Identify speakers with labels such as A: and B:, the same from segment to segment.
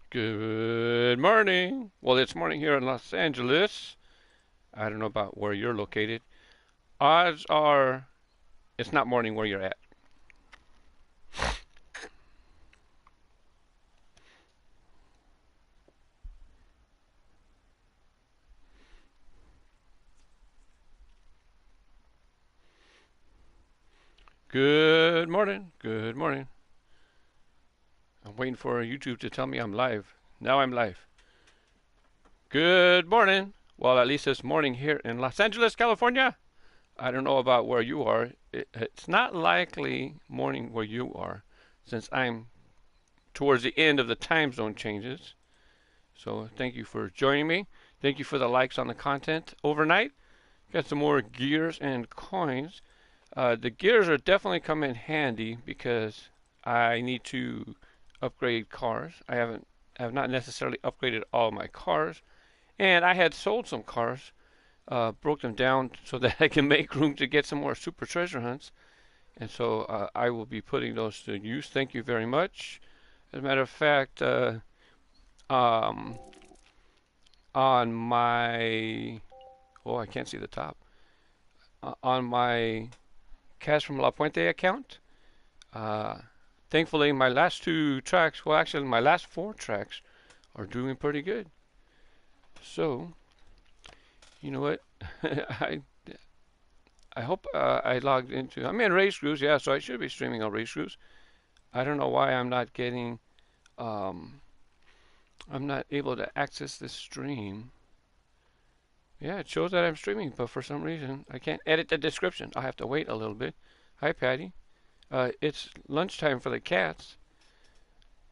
A: Good morning. Well, it's morning here in Los Angeles. I don't know about where you're located. Odds are it's not morning where you're at. Good morning. Good morning. I'm waiting for YouTube to tell me I'm live. Now I'm live. Good morning. Well, at least it's morning here in Los Angeles, California. I don't know about where you are. It's not likely morning where you are, since I'm towards the end of the time zone changes. So thank you for joining me. Thank you for the likes on the content overnight. Got some more gears and coins. The gears are definitely come in handy because I need to upgrade cars. I have not necessarily upgraded all my cars, and I had sold some cars, broke them down so that I can make room to get some more super treasure hunts. And so I will be putting those to use. Thank you very much. As a matter of fact, um, on my I can't see the top. On my KAZfromLaPuente account, uh, thankfully my last two tracks, well actually my last four tracks are doing pretty good. So, you know what? I I hope I logged into. I'm in Race Cruise, yeah, so I should be streaming on Race Cruise. I don't know why I'm not getting. Um, I'm not able to access this stream. Yeah, it shows that I'm streaming, but for some reason I can't edit the description. I'll have to wait a little bit. Hi, Patty. It's lunchtime for the cats.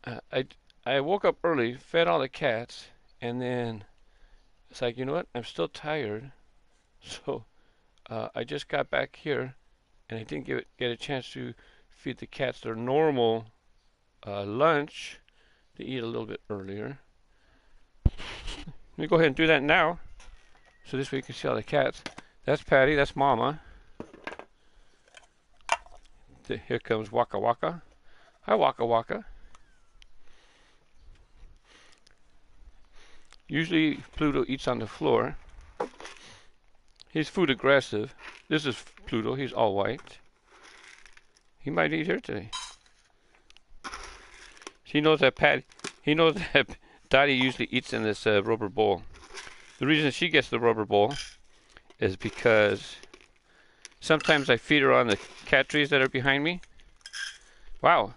A: Uh, I I woke up early, fed all the cats, and then it's like, you know what? I'm still tired, so I just got back here, and I didn't get a chance to feed the cats their normal lunch to eat a little bit earlier. Let me go ahead and do that now. So this way you can see all the cats. That's Patty, that's Mama. Here comes Waka Waka. Hi, Waka Waka. Usually Pluto eats on the floor. He's food aggressive. This is Pluto, he's all white. He might eat here today. He knows that Dottie usually eats in this rubber bowl. The reason she gets the rubber bowl is because sometimes I feed her on the cat trees that are behind me. Wow.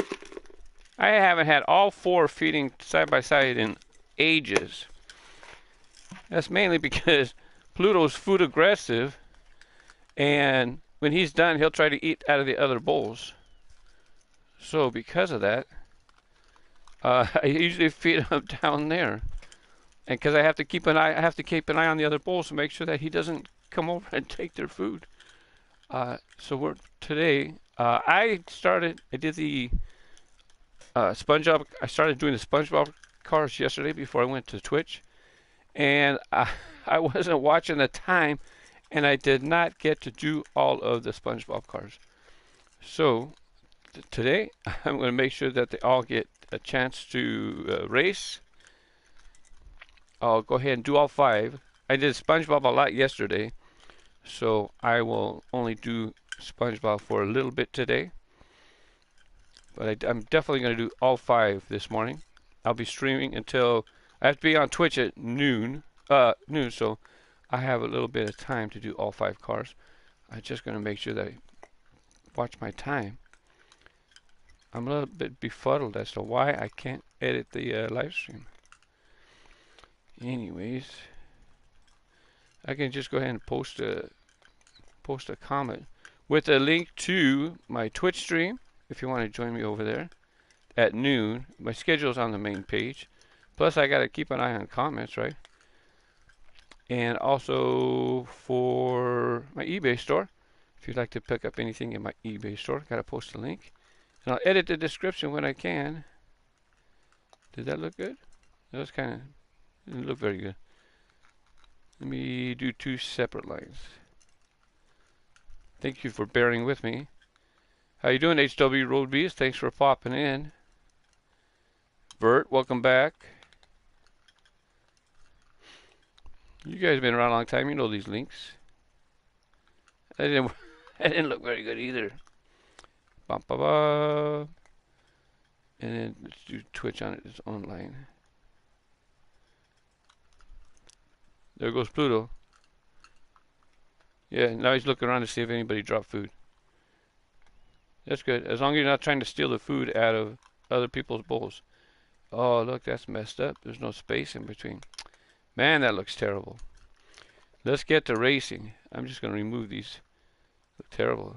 A: I haven't had all four feeding side by side in ages. That's mainly because Pluto's food aggressive, and when he's done, he'll try to eat out of the other bowls. So because of that, I usually feed him down there. And because I have to keep an eye on the other bowls to make sure that he doesn't come over and take their food. So today. I did the SpongeBob. I started doing the SpongeBob cars yesterday before I went to Twitch, and I wasn't watching the time, and I did not get to do all of the SpongeBob cars. So today I'm going to make sure that they all get a chance to race. I'll go ahead and do all five. I did SpongeBob a lot yesterday, so I will only do SpongeBob for a little bit today. But I'm definitely going to do all five this morning. I'll be streaming until I have to be on Twitch at noon. So I have a little bit of time to do all five cars. I'm just going to make sure that I watch my time. I'm a little bit befuddled as to why I can't edit the live stream. Anyways, I can just go ahead and post a comment with a link to my Twitch stream if you want to join me over there at noon. My schedule's on the main page. Plus, I got to keep an eye on comments, right? And also for my eBay store, if you'd like to pick up anything in my eBay store, got to post a link. And I'll edit the description when I can. Did that look good? That was kind of, didn't look very good. Let me do 2 separate lines. Thank you for bearing with me. How you doing, HW Road Beast? Thanks for popping in. Bert, welcome back. You guys have been around a long time. You know these links. I didn't look very good either. Bum, ba, ba. And then let's do Twitch on its own line. There goes Pluto. Yeah, now he's looking around to see if anybody dropped food. That's good. As long as you're not trying to steal the food out of other people's bowls. Oh, look, that's messed up. There's no space in between. Man, that looks terrible. Let's get to racing. I'm just going to remove these. Look terrible.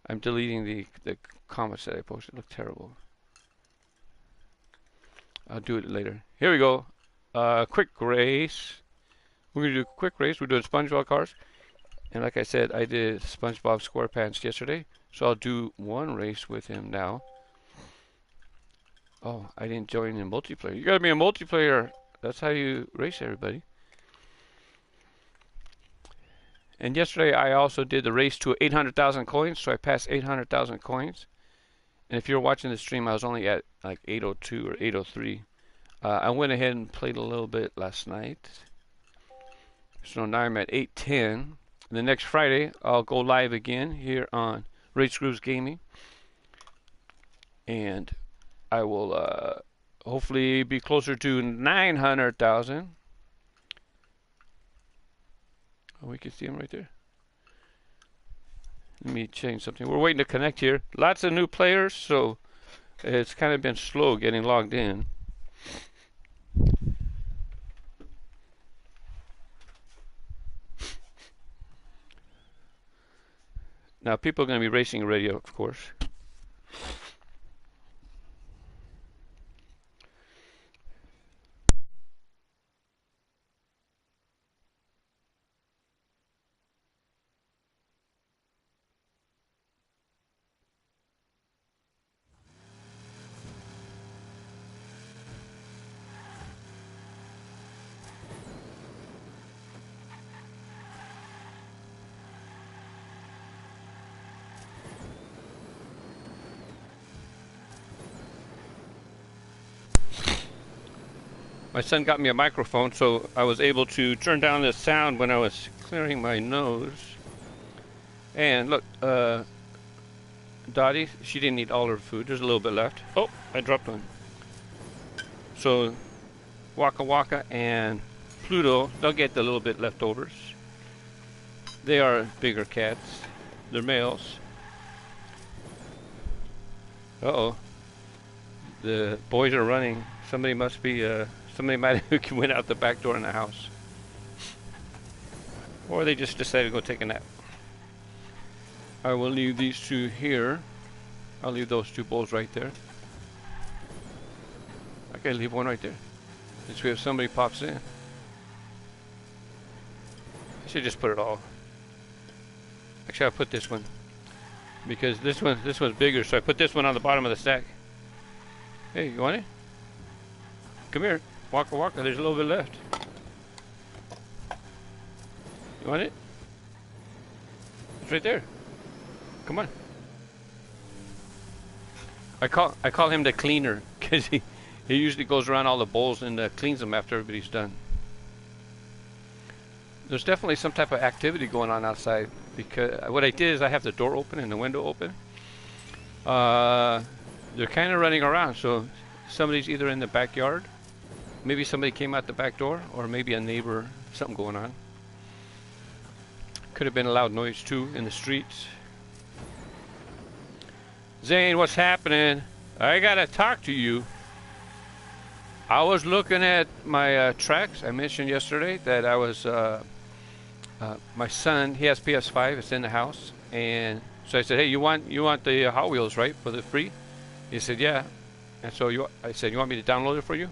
A: I'm deleting the comments that I posted. Look terrible. I'll do it later. Here we go. Quick race. We're going to do a quick race. We're doing SpongeBob cars. And like I said, I did SpongeBob SquarePants yesterday. So I'll do one race with him now. Oh, I didn't join in multiplayer. You gotta be a multiplayer. That's how you race everybody. And yesterday I also did the race to 800,000 coins. So I passed 800,000 coins. And if you're watching the stream, I was only at like 802 or 803. I went ahead and played a little bit last night. So now I'm at 810. And the next Friday, I'll go live again here on Race Grooves Gaming. And I will hopefully be closer to 900,000. Oh, we can see him right there. Let me change something. We're waiting to connect here. Lots of new players, so it's kind of been slow getting logged in. Now, people are going to be racing radio, of course. My son got me a microphone, so I was able to turn down the sound when I was clearing my nose. And look, Dottie, she didn't eat all her food. There's a little bit left. Oh, I dropped one. So, Waka Waka and Pluto, they'll get the little bit leftovers. They are bigger cats. They're males. Uh-oh. The boys are running. Somebody must be, somebody might have went out the back door in the house. Or they just decided to go take a nap. I will leave these two here. I'll leave those two bowls right there. Okay, leave one right there. This way if somebody pops in. I should just put it all. Actually, I'll put this one. Because this one's bigger, so I put this one on the bottom of the stack. Hey, you want it? Come here. Waka Waka, there's a little bit left. You want it? It's right there. Come on. I call him the cleaner because he usually goes around all the bowls and cleans them after everybody's done. There's definitely some type of activity going on outside because what I did is I have the door open and the window open. They're kind of running around, so somebody's either in the backyard, maybe somebody came out the back door, or maybe a neighbor, something going on. Could have been a loud noise too in the streets. Zane, what's happening? I gotta talk to you. I was looking at my tracks. I mentioned yesterday that I was my son. He has PS5. It's in the house, and so I said, "Hey, you want the Hot Wheels, right, for the free?" He said, "Yeah." And so I said, "You want me to download it for you?"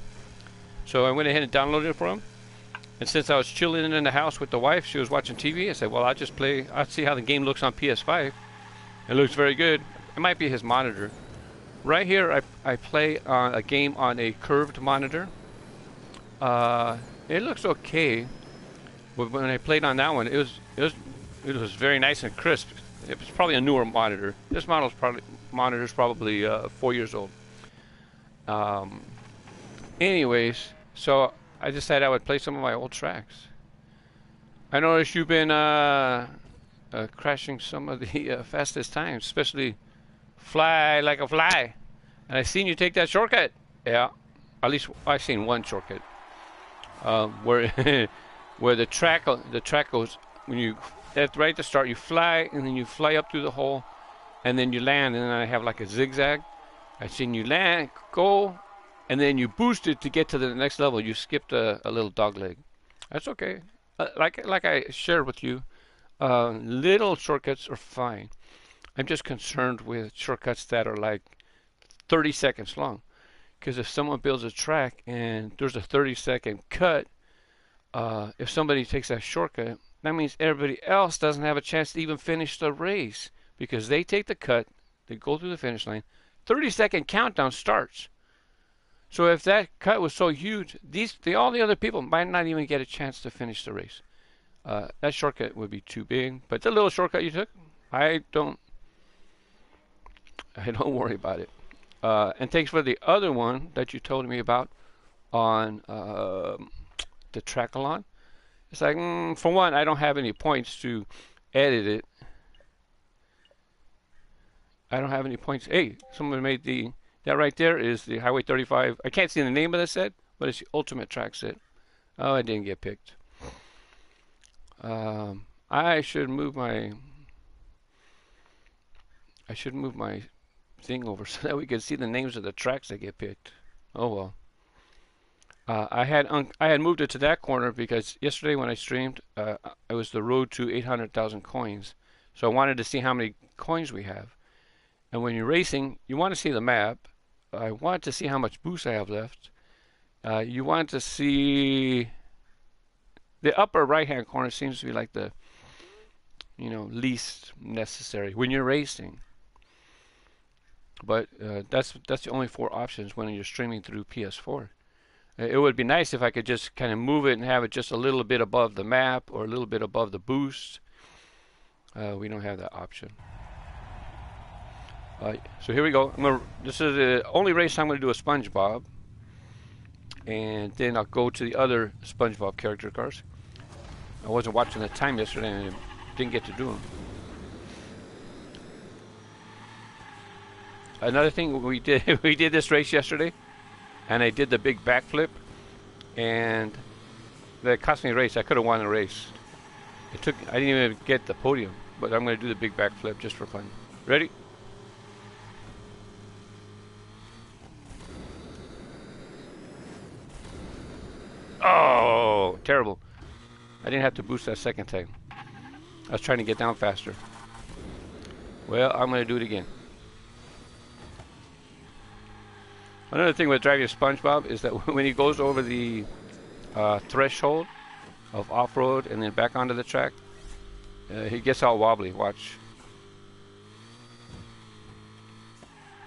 A: So I went ahead and downloaded it for him. And since I was chilling in the house with the wife, she was watching TV. I said, "Well, I'll just play. I'll see how the game looks on PS5. It looks very good. It might be his monitor." Right here, I play a game on a curved monitor. It looks okay, but when I played on that one, it was very nice and crisp. It was probably a newer monitor. This monitor's probably 4 years old. Um, Anyways, so I decided I would play some of my old tracks. I noticed you've been crashing some of the fastest times, especially Fly Like a Fly. And I seen you take that shortcut. Yeah, at least I've seen one shortcut where where the track goes when you right at the start you fly and then you fly up through the hole and then you land and then I have like a zigzag. I seen you land, go, and then you boost it to get to the next level. You skipped a little dog leg. That's okay. Like I shared with you, little shortcuts are fine. I'm just concerned with shortcuts that are like 30 seconds long. Because if someone builds a track and there's a 30-second cut, if somebody takes that shortcut, that means everybody else doesn't have a chance to even finish the race. Because they take the cut, they go through the finish line, 30-second countdown starts. So if that cut was so huge, all the other people might not even get a chance to finish the race. That shortcut would be too big. But the little shortcut you took, I don't worry about it. And thanks for the other one that you told me about on the Trackalon. It's like, for one, I don't have any points to edit it. I don't have any points. Hey, someone made that right there is the Highway 35. I can't see the name of the set, but it's the Ultimate Track set. Oh, I didn't get picked. I should move my thing over so that we can see the names of the tracks that get picked. Oh well. I had moved it to that corner because yesterday when I streamed, it was the road to 800,000 coins. So I wanted to see how many coins we have. And when you're racing, you want to see the map. I want to see how much boost I have left. You want to see the upper right-hand corner seems to be like the least necessary when you're racing. But that's the only 4 options when you're streaming through PS4. It would be nice if I could just kind of move it and have it just a little bit above the map or a little bit above the boost. We don't have that option. So here we go. This is the only race I'm going to do a SpongeBob. And then I'll go to the other SpongeBob character cars. I wasn't watching the time yesterday and didn't get to do them. Another thing we did, we did this race yesterday, and I did the big backflip, and that cost me a race. I could have won the race. I didn't even get the podium, but I'm going to do the big backflip just for fun. Ready? Oh, terrible. I didn't have to boost that second time. I was trying to get down faster. Well, I'm going to do it again. Another thing with driving SpongeBob is that when he goes over the threshold of off-road and then back onto the track, he gets all wobbly. Watch.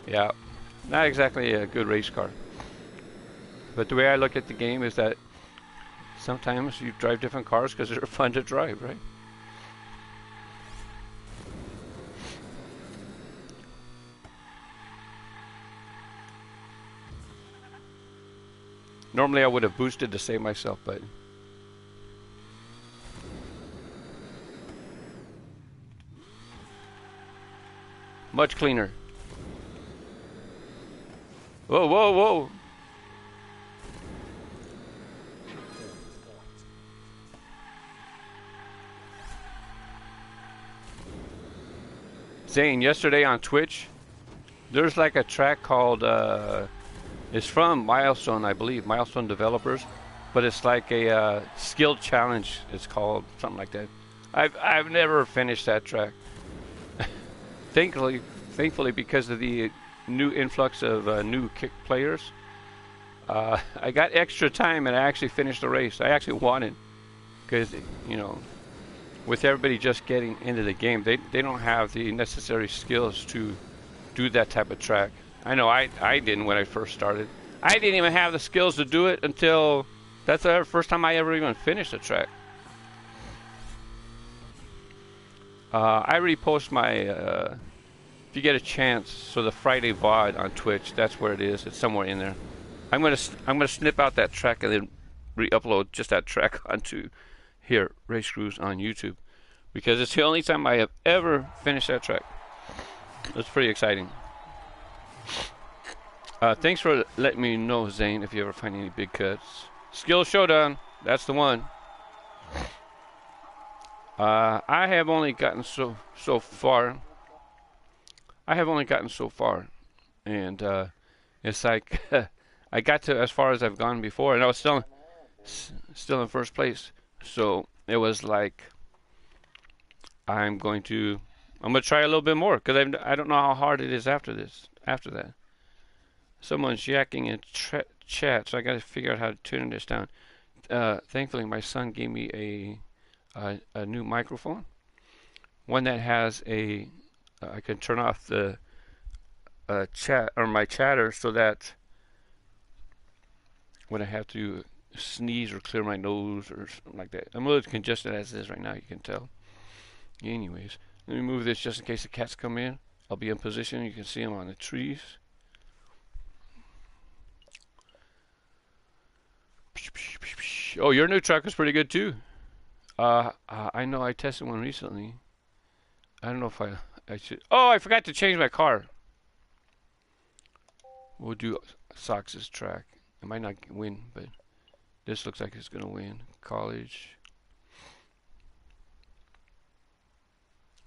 A: Yeah, not exactly a good race car. But the way I look at the game is that sometimes you drive different cars because they're fun to drive, right? Normally I would have boosted to save myself, but much cleaner. Whoa, whoa, whoa. Zane, yesterday on Twitch, there's like a track called, it's from Milestone, I believe, Milestone Developers, but it's like a skill challenge, it's called, something like that. I've never finished that track. Thankfully, because of the new influx of new kick players, I got extra time and I actually finished the race. I actually won it because, with everybody just getting into the game, they don't have the necessary skills to do that type of track. I know I didn't when I first started. I didn't even have the skills to do it until That's the first time I ever even finished a track. I repost my, if you get a chance, so the Friday VOD on Twitch, that's where it is. It's somewhere in there. I'm gonna snip out that track and then re-upload just that track onto here, Race Cruise on YouTube, because it's the only time I have ever finished that track. It's pretty exciting. Thanks for letting me know, Zane, if you ever find any big cuts. Skill Showdown, that's the one. I have only gotten so far. I have only gotten so far, and it's like I got to as far as I've gone before, and I was still in first place. So it was like I'm gonna try a little bit more, because I don't know how hard it is after that. Someone's yakking in chat, so I got to figure out how to tune this down. Thankfully, my son gave me a new microphone, one that has I can turn off the chat or my chatter, so that when I have to sneeze or clear my nose or something like that. I'm a little congested as it is right now, you can tell. Anyways, let me move this just in case the cats come in. I'll be in position. You can see them on the trees. Oh, your new truck is pretty good too. I know I tested one recently. I don't know if I should. Oh, I forgot to change my car. We'll do Sox's track. I might not win, but this looks like it's gonna win. College.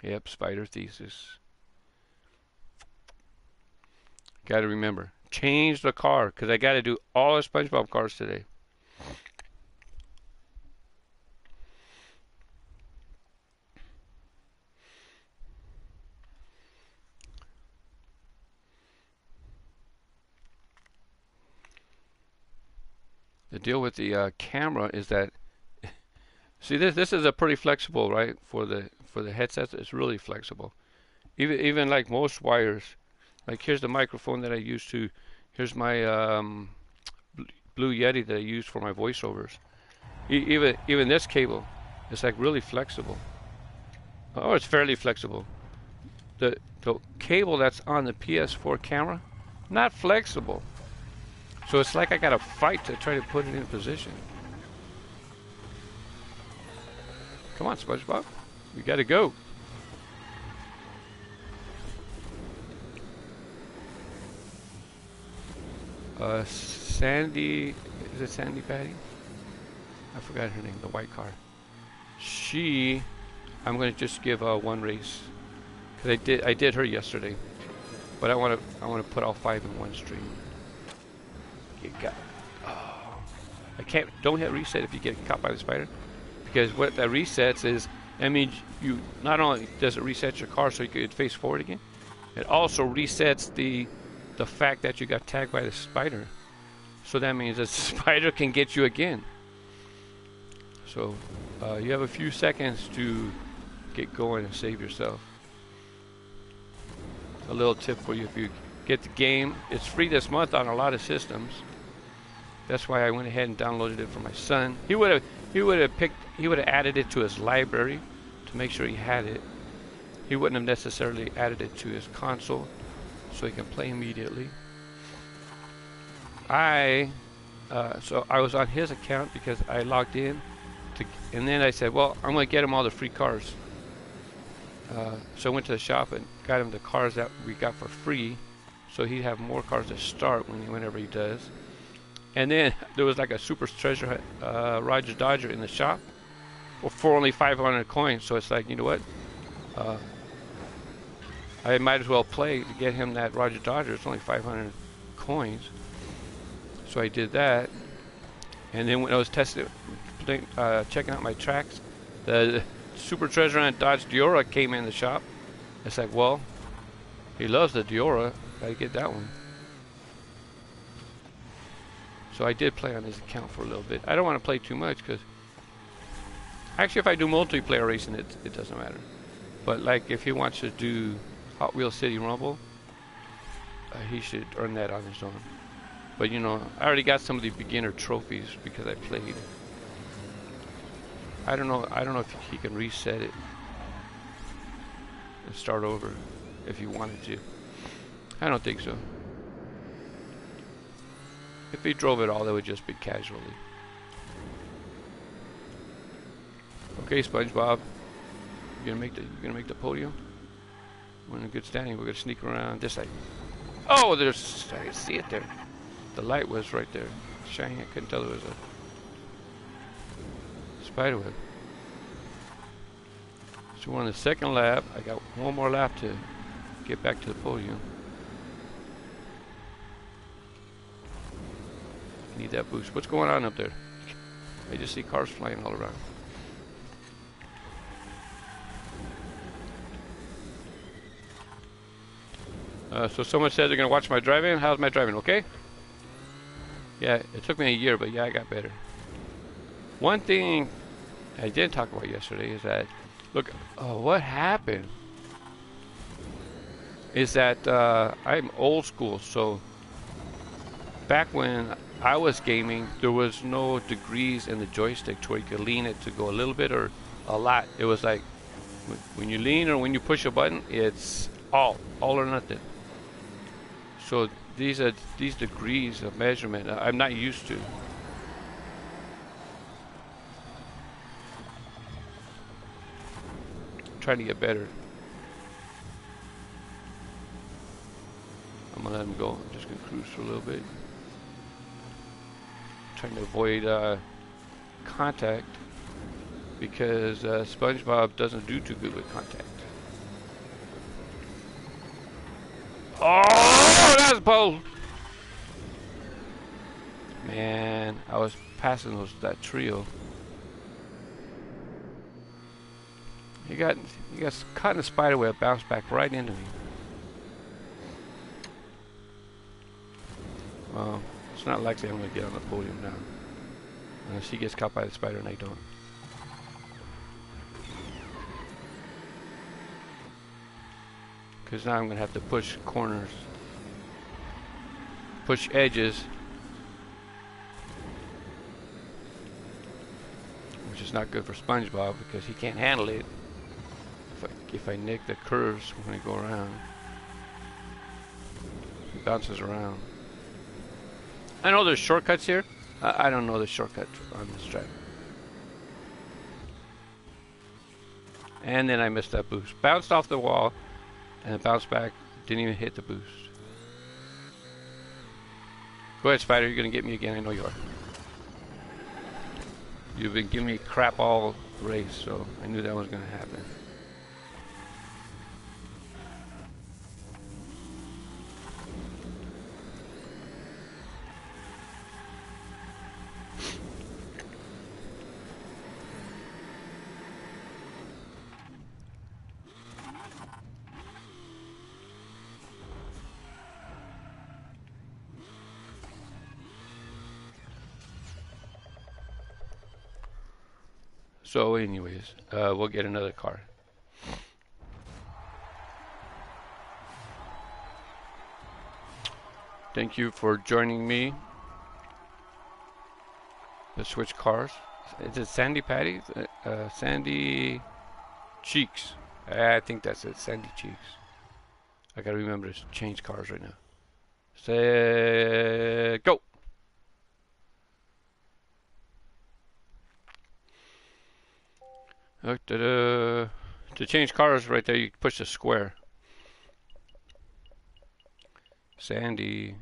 A: Yep, Spider Thesis. Got to remember, change the car, because I got to do all the SpongeBob cars today. The deal with the camera is that, see, this is a pretty flexible, right? For the headsets, it's really flexible. Even like most wires, like here's the microphone that I use to, here's my Blue Yeti that I use for my voiceovers. Even this cable, it's like really flexible. Oh, it's fairly flexible. The cable that's on the PS4 camera, not flexible. So it's like I gotta fight to try to put it in position. Come on, SpongeBob. We gotta go. Sandy, is it Sandy Patty? I forgot her name, the white car. I'm gonna just give one race, because I did her yesterday, but I wanna put all 5 in one stream. You got, don't hit reset if you get caught by the spider, because what that resets is, that means you not only does it reset your car so you could face forward again, it also resets the fact that you got tagged by the spider. So that means the spider can get you again. So you have a few seconds to get going and save yourself. A little tip for you: if you get the game, it's free this month on a lot of systems. That's why I went ahead and downloaded it for my son. He would have added it to his library to make sure he had it. He wouldn't have necessarily added it to his console so he can play immediately. So I was on his account because I logged in and then I said, well, I'm going to get him all the free cars. So I went to the shop and got him the cars that we got for free, so he'd have more cars to start whenever he does. And then there was like a super treasure Roger Dodger in the shop for only 500 coins. So it's like, you know what? I might as well play to get him that Roger Dodger. It's only 500 coins. So I did that. And then when I was checking out my tracks, the super treasure hunt Dodge Diora came in the shop. It's like, well, he loves the Diora. Gotta get that one. So I did play on his account for a little bit. I don't want to play too much, because actually if I do multiplayer racing, it doesn't matter. But like if he wants to do Hot Wheels City Rumble, he should earn that on his own. But you know, I already got some of the beginner trophies because I played. I don't know if he can reset it and start over if he wanted to. I don't think so. If he drove it all, that would just be casually. Okay, SpongeBob, you gonna make the podium? We're in a good standing. We're gonna sneak around this side. Oh, there's, I see it there. The light was right there, shining. I couldn't tell it was a spider web. So we're on the second lap. I got one more lap to get back to the podium. Need that boost. What's going on up there? I just see cars flying all around. So someone said they're gonna watch my driving. How's my driving? Okay? Yeah, it took me a year, but yeah, I got better. One thing I didn't talk about yesterday is that, look, what happened is that I'm old school, so back when I was gaming, there was no degrees in the joystick to where you could lean it to go a little bit or a lot. It was like when you lean or when you push a button, it's all or nothing. So these degrees of measurement I'm not used to. Trying to get better. I'm gonna let him go. I'm just gonna cruise for a little bit. Trying to avoid contact because SpongeBob doesn't do too good with contact. Oh, that's a pole! Man, I was passing that trio. He got caught in a spider web, bounced back right into me. Well, it's not likely I'm going to get on the podium now. Unless he gets caught by the spider and I don't. Because now I'm going to have to push corners. Push edges. Which is not good for SpongeBob because he can't handle it. If I nick the curves when I go around. It bounces around. I know there's shortcuts here. I don't know the shortcut on this track. And then I missed that boost. Bounced off the wall and it bounced back. Didn't even hit the boost. Go ahead, Spider. You're going to get me again. I know you are. You've been giving me crap all race, so I knew that was going to happen. So anyways, we'll get another car. Thank you for joining me. Let's switch cars. Is it Sandy Patty? Sandy Cheeks. I think that's it, Sandy Cheeks. I gotta remember to change cars right now. Set, go! To change cars right there, you push the square. Sandy.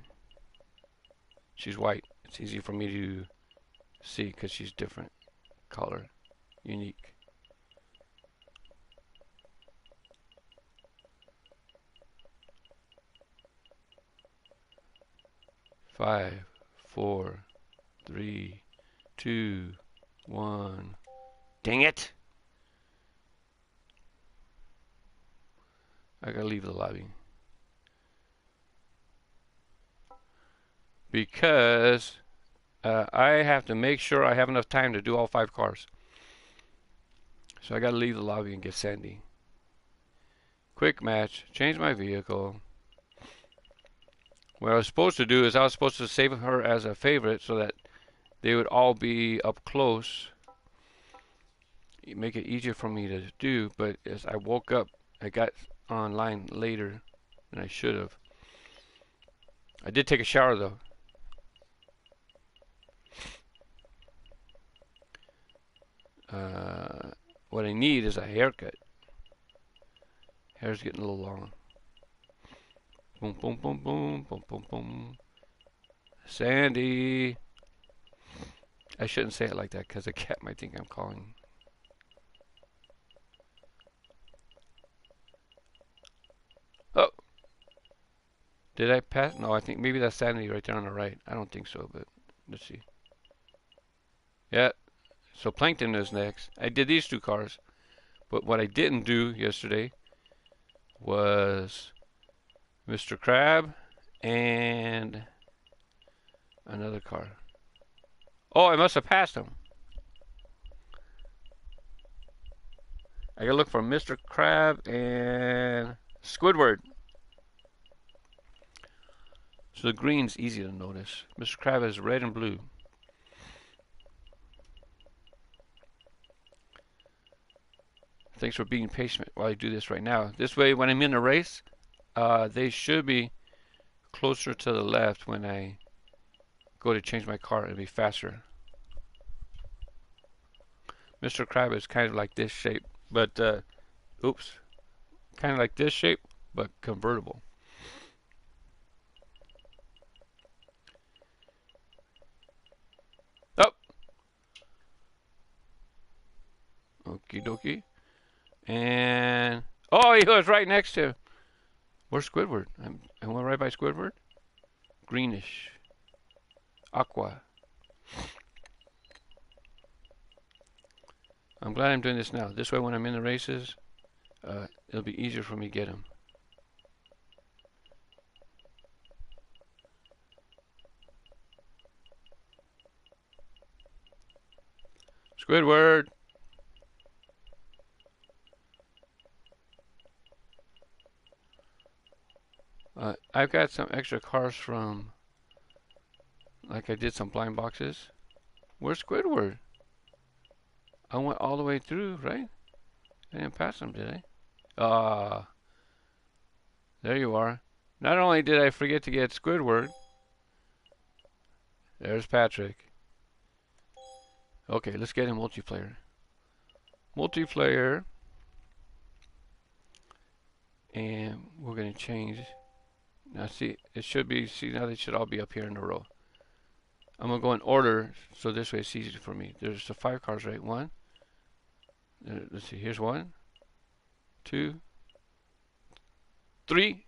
A: She's white. It's easy for me to see because she's different color. Unique. Five, 4, 3, 2, 1. Dang it! I gotta leave the lobby. Because I have to make sure I have enough time to do all 5 cars. So I gotta leave the lobby and get Sandy. Quick match. Change my vehicle. What I was supposed to do is I was supposed to save her as a favorite so that they would all be up close. Make it easier for me to do, but as I woke up, I got online later than I should have. I did take a shower though. What I need is a haircut. Hair's getting a little long. Boom, boom, boom, boom, boom, boom, boom. Sandy. I shouldn't say it like that because the cat might think I'm calling. Oh. Did I pass? No, I think maybe that's Sandy right there on the right. I don't think so, but let's see. Yeah. So Plankton is next. I did these two cars. But what I didn't do yesterday was Mr. Crab and another car. Oh, I must have passed him. I gotta look for Mr. Crab and Squidward. So the green's easy to notice. Mr. Crab is red and blue. Thanks for being patient while I do this right now. This way, when I'm in a race, they should be closer to the left when I go to change my car. It'll be faster. Mr. Crab is kind of like this shape, but oops, kind of like this shape, but convertible. Oh, okie dokie. And oh, he was right next to. Where's Squidward? I went right by Squidward. Greenish, aqua. I'm glad I'm doing this now. This way, when I'm in the races, it'll be easier for me to get him. Squidward. I've got some extra cars from, like I did some blind boxes. Where's Squidward? I went all the way through, right? I didn't pass him, did I? There you are. Not only did I forget to get Squidward, there's Patrick. Okay, let's get in multiplayer. Multiplayer. And we're going to change. Now see, it should be, see now they should all be up here in a row. I'm going to go in order, so this way it's easy for me. There's the 5 cars, right? One. Let's see, here's 1, 2, 3,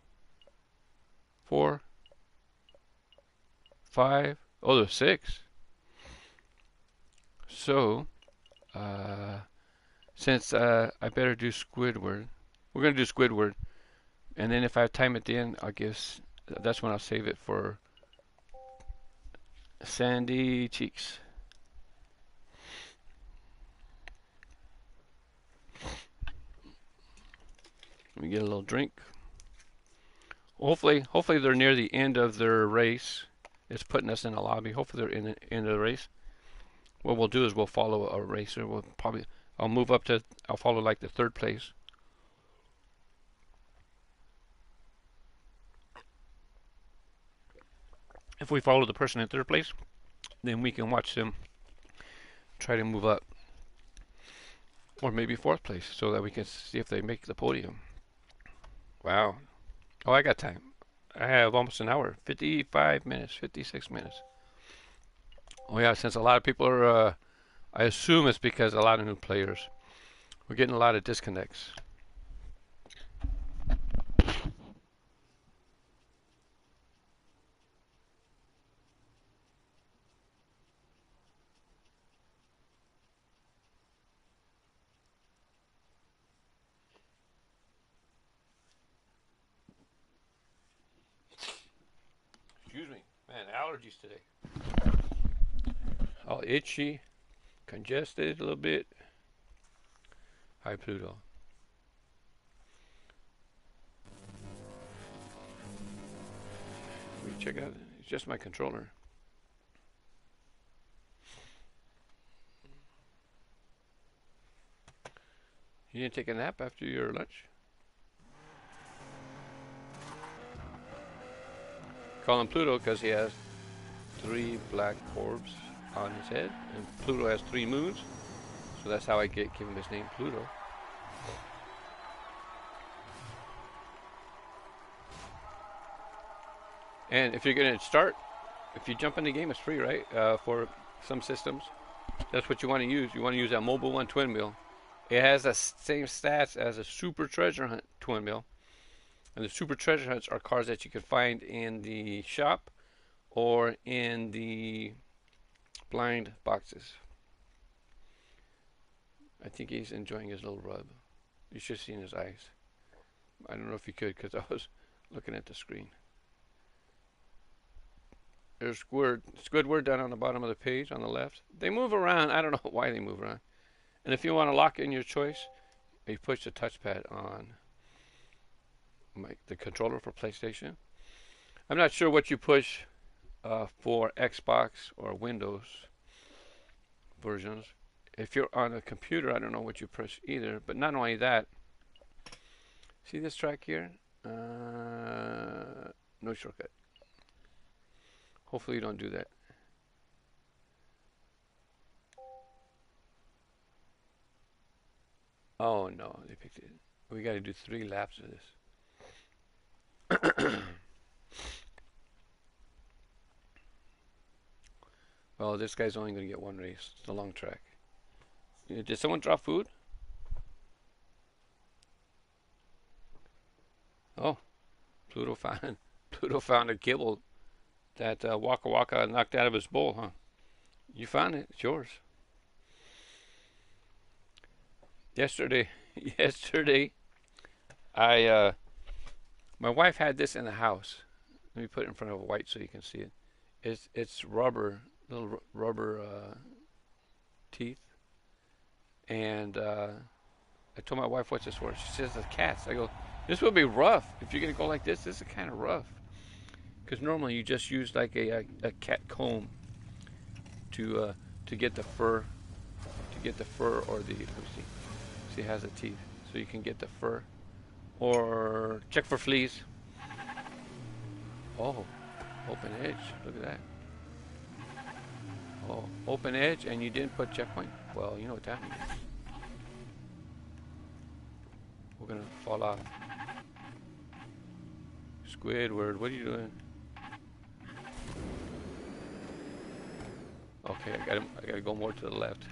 A: 4, 5. Oh, there's 6. So, since I better do Squidward, we're going to do Squidward. And then if I have time at the end, I'll give, that's when I'll save it for Sandy Cheeks. Let me get a little drink. Hopefully they're near the end of their race. It's putting us in a lobby. Hopefully they're in the end of the race. What we'll do is we'll follow a racer. I'll move up to, I'll follow like the 3rd place. If we follow the person in 3rd place, then we can watch them try to move up. Or maybe 4th place, so that we can see if they make the podium. Wow. Oh, I got time. I have almost an hour. 55 minutes, 56 minutes. Oh yeah, since a lot of people are, I assume it's because a lot of new players. We're getting a lot of disconnects. Excuse me, man, allergies today. All itchy, congested a little bit. Hi, Pluto. We check it out. It's just my controller. You didn't take a nap after your lunch? Call him Pluto because he has 3 black orbs on his head, and Pluto has 3 moons, so that's how I give him his name, Pluto. And if you're going to start, if you jump in the game, it's free, right? For some systems, that's what you want to use. You want to use that Mobile One twin wheel. It has the same stats as a Super Treasure Hunt twin wheel. And the Super Treasure Hunts are cars that you can find in the shop or in the blind boxes. I think he's enjoying his little rub. You should have seen his eyes. I don't know if you could because I was looking at the screen. There's Squidward down on the bottom of the page on the left. They move around. I don't know why they move around. And if you want to lock in your choice, you push the touchpad on the controller for PlayStation. I'm not sure what you push for Xbox or Windows versions. If you're on a computer, I don't know what you push either. But not only that, see this track here? No shortcut. Hopefully you don't do that. Oh no, they picked it. We got to do 3 laps of this. Well, this guy's only going to get 1 race. It's a long track. Did someone drop food? Oh, Pluto found a kibble that Waka Waka knocked out of his bowl, huh? You found it. It's yours. Yesterday, my wife had this in the house. Let me put it in front of a white so you can see it. It's rubber, little rubber teeth. And I told my wife, what's this for? She says, the cats. I go, this would be rough. If you're going to go like this is kind of rough. Because normally you just use like a cat comb to get the fur, or the, let me see. See, it has the teeth. So you can get the fur. Or check for fleas. Oh, open edge. Look at that. Oh, open edge, and you didn't put checkpoint? Well, you know what that means. We're going to fall off. Squidward, what are you doing? Okay, I gotta go more to the left.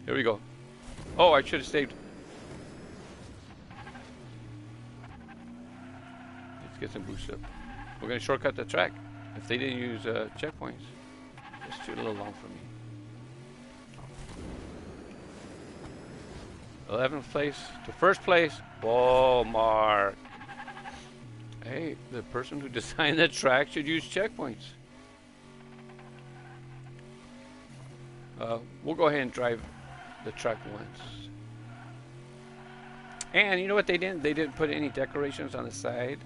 A: Here we go. Oh, I should have saved. Let's get some boost up. We're gonna shortcut the track. If they didn't use checkpoints, it's too little long for me. 11th place to first place. Whoa, Mark. Hey, the person who designed that track should use checkpoints. We'll go ahead and drive the track once. And you know what they didn't? They didn't put any decorations on the side.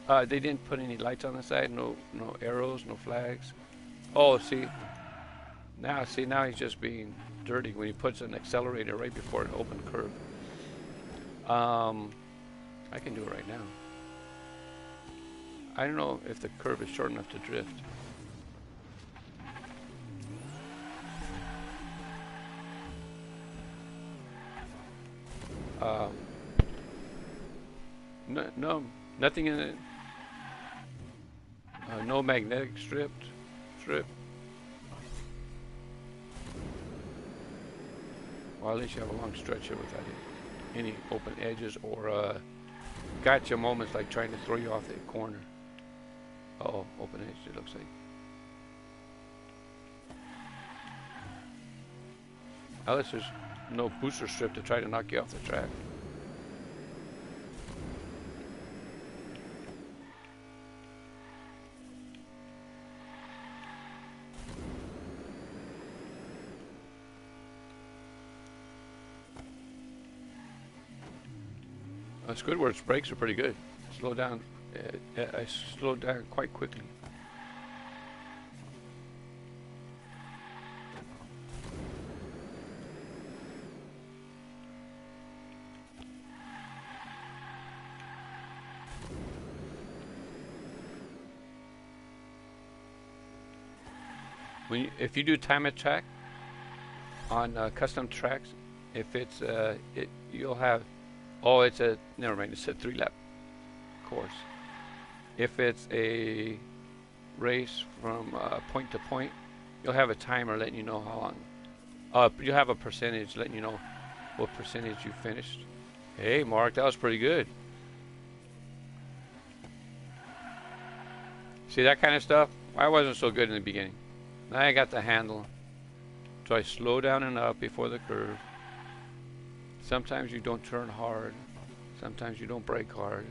A: They didn't put any lights on the side. No arrows, no flags. Oh, see. Now he's just being dirty when he puts an accelerator right before an open curve. I can do it right now. I don't know if the curve is short enough to drift. No, nothing in it. No magnetic strip. Well, at least you have a long stretch here without any open edges or gotcha moments like trying to throw you off the corner. Uh-oh, open edge it looks like. At least there's no booster strip to try to knock you off the track. Squidward's brakes are pretty good. Slow down I slowed down quite quickly. If you do time attack on custom tracks, if it's you'll have, oh, it's a, never mind, it's a 3-lap course. If it's a race from point to point, you'll have a timer letting you know how long. You have a percentage letting you know what percentage you finished. Hey, Mark, that was pretty good. See that kind of stuff? I wasn't so good in the beginning. Now I got the handle. So I slow down and up before the curve. Sometimes you don't turn hard. Sometimes you don't brake hard.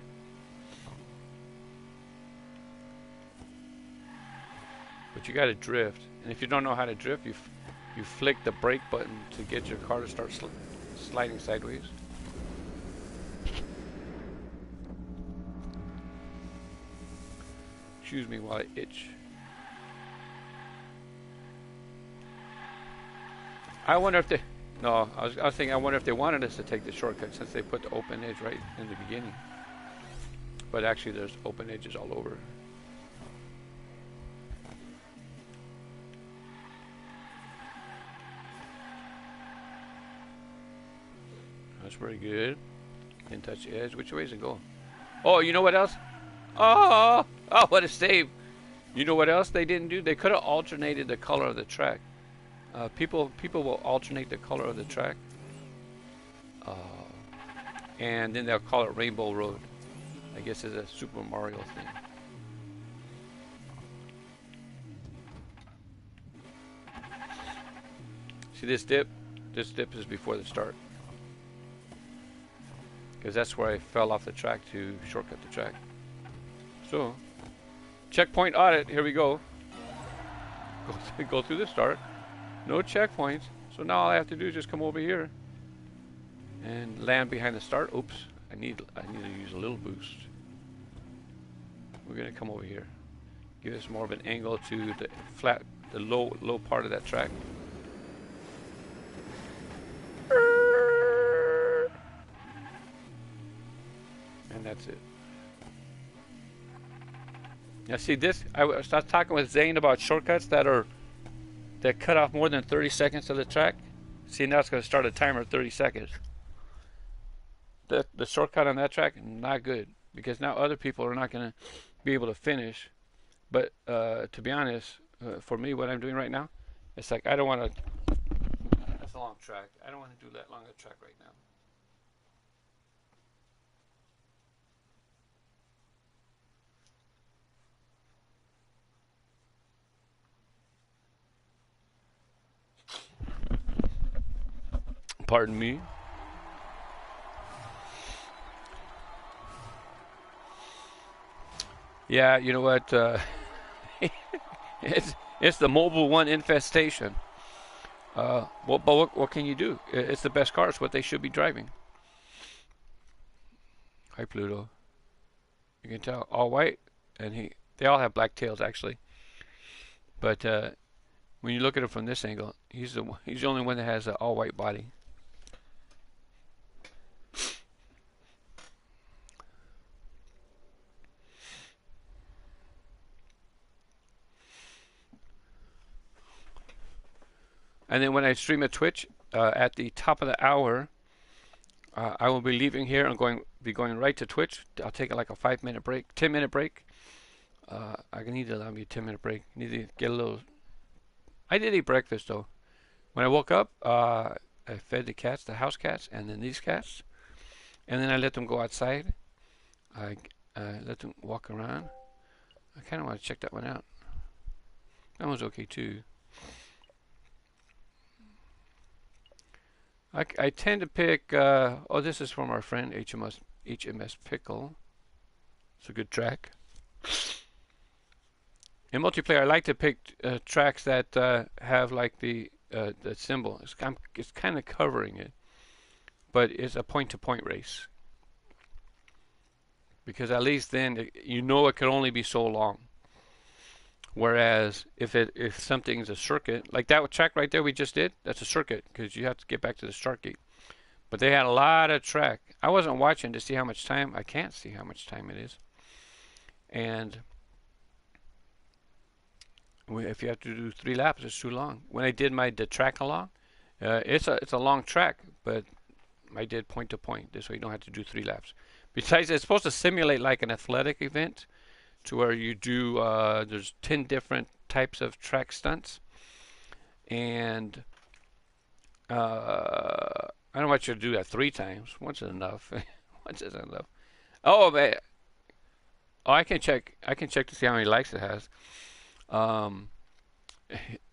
A: But you got to drift. And if you don't know how to drift, you flick the brake button to get your car to start sliding sideways. Excuse me while I itch. I wonder if they, no, I was thinking, I wonder if they wanted us to take the shortcut since they put the open edge right in the beginning. But actually there's open edges all over. That's pretty good. Didn't touch the edge. Which way is it going? Oh, you know what else? Oh, what a save. You know what else they didn't do? They could have alternated the color of the track. People will alternate the color of the track, and then they'll call it Rainbow Road. I guess it's a Super Mario thing. See this dip? This dip is before the start, because that's where I fell off the track to shortcut the track. So, checkpoint audit. Here we go. Go through the start. No checkpoints, so now all I have to do is just come over here and land behind the start. Oops, I need to use a little boost. We're gonna come over here, give us more of an angle to the low part of that track. And that's it. Now see this, I was talking with Zane about shortcuts that cut off more than 30 seconds of the track. See, now it's going to start a timer at 30 seconds. The shortcut on that track, not good, because now other people are not going to be able to finish. But to be honest, for me, what I'm doing right now, it's like I don't want to. That's a long track. I don't want to do that long a track right now. Pardon me. Yeah, you know what? It's the Mobile One infestation. But what can you do? It's the best car. It's what they should be driving. Hi, Pluto. You can tell, all white, and they all have black tails actually. But when you look at it from this angle, he's the only one that has an all white body. And then when I stream at Twitch, at the top of the hour, I will be leaving here and be going right to Twitch. I'll take like a 5-minute break, 10-minute break. I need to allow me a 10-minute break. Need to get a little. I did eat breakfast though. When I woke up, I fed the cats, the house cats, and then these cats, and then I let them go outside. I let them walk around. I kind of want to check that one out. That one's okay too. I tend to pick, oh, this is from our friend HMS Pickle. It's a good track. In multiplayer, I like to pick tracks that have like the symbol. It's kind of covering it, but it's a point-to-point race. because at least then you know it can only be so long. Whereas if something's a circuit, like that track right there we just did, that's a circuit because you have to get back to the start gate. But they had a lot of track. I wasn't watching to see how much time. I can't see how much time it is. And if you have to do 3 laps, it's too long. When I did the track along, it's a long track, but I did point to point. This way you don't have to do 3 laps. Besides, it's supposed to simulate like an athletic event, to where you do there's 10 different types of track stunts, and I don't want you to do that 3 times. Once is enough. Once is enough. Oh man. Oh, I can check. I can check to see how many likes it has.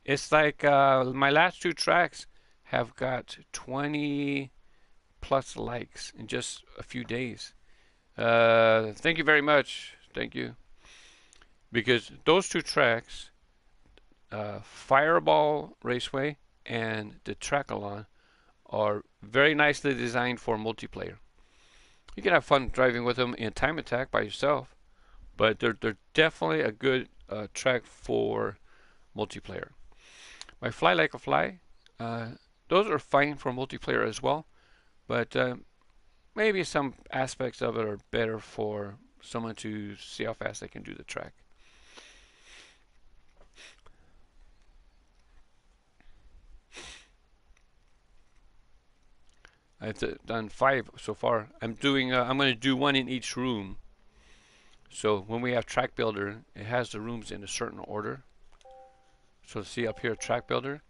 A: It's like my last 2 tracks have got 20 plus likes in just a few days. Thank you very much. Thank you. Because those 2 tracks, Fireball Raceway and the Trackalon, are very nicely designed for multiplayer. You can have fun driving with them in Time Attack by yourself, but they're definitely a good track for multiplayer. My Fly Like a Fly, those are fine for multiplayer as well, but maybe some aspects of it are better for someone to see how fast they can do the track. I've done 5 so far. I'm going to do 1 in each room. So when we have Track Builder, it has the rooms in a certain order. So see up here, Track Builder.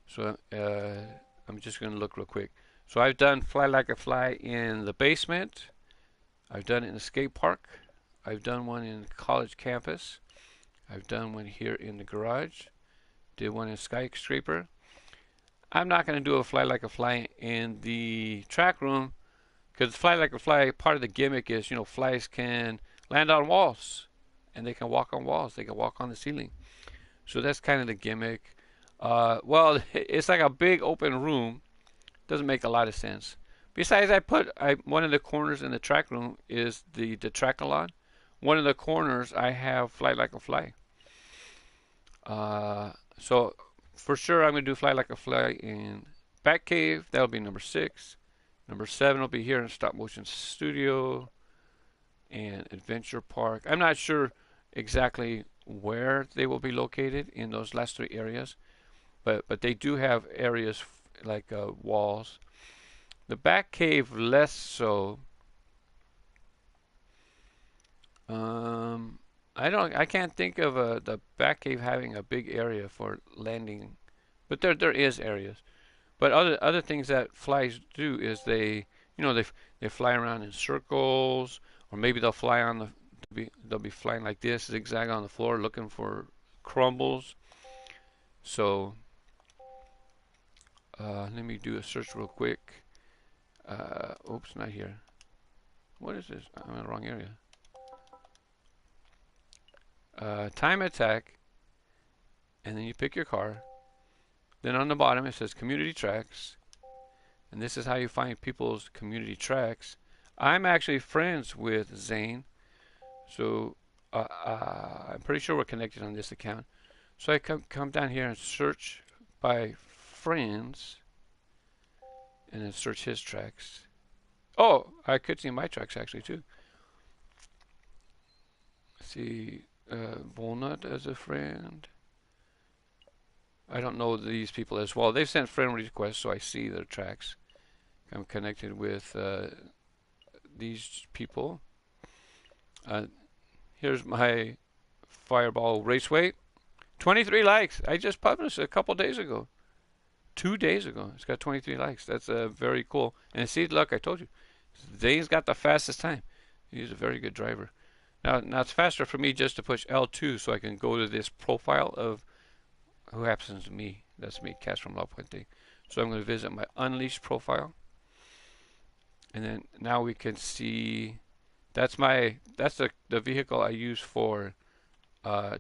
A: So I'm just going to look real quick. So I've done Fly Like a Fly in the basement. I've done it in a skate park. I've done 1 in college campus. I've done 1 here in the garage. Did 1 in Skyscraper. I'm not going to do a Fly Like a Fly in the track room, because Fly Like a Fly, part of the gimmick is, flies can land on walls, and they can walk on walls. They can walk on the ceiling. So that's kind of the gimmick. Well, it's like a big open room. Doesn't make a lot of sense. Besides, one of the corners in the track room is the Trackalon. One of the corners I have Fly Like a Fly. So for sure, I'm going to do Fly Like a Fly in Batcave. That'll be number 6. Number 7 will be here in Stop Motion Studio and Adventure Park. I'm not sure exactly where they will be located in those last 3 areas, but they do have areas like walls. The Batcave less so. I can't think of the Batcave having a big area for landing, but there is areas. But other things that flies do is they fly around in circles, or maybe they'll fly on they'll be flying like this, zigzag on the floor, looking for crumbles. So let me do a search real quick. Oops, not here. What is this? I'm in the wrong area. Time Attack, and then you pick your car. Then on the bottom it says Community Tracks, and this is how you find people's community tracks. I'm actually friends with Zane, so I'm pretty sure we're connected on this account. So I come down here and search by friends, and then search his tracks. Oh, I could see my tracks actually too. See, Walnut as a friend. I don't know these people as well. They've sent friend requests, so I see their tracks. I'm connected with these people. Here's my Fireball Raceway. 23 likes. I just published it a couple days ago. 2 days ago. It's got 23 likes. That's very cool. And see, look, I told you. Zane's got the fastest time. He's a very good driver. Now it's faster for me just to push L2 so I can go to this profile of who happens to me. That's me, KAZfromLaPuente. So I'm going to visit my Unleashed profile. And then now we can see that's the vehicle I use for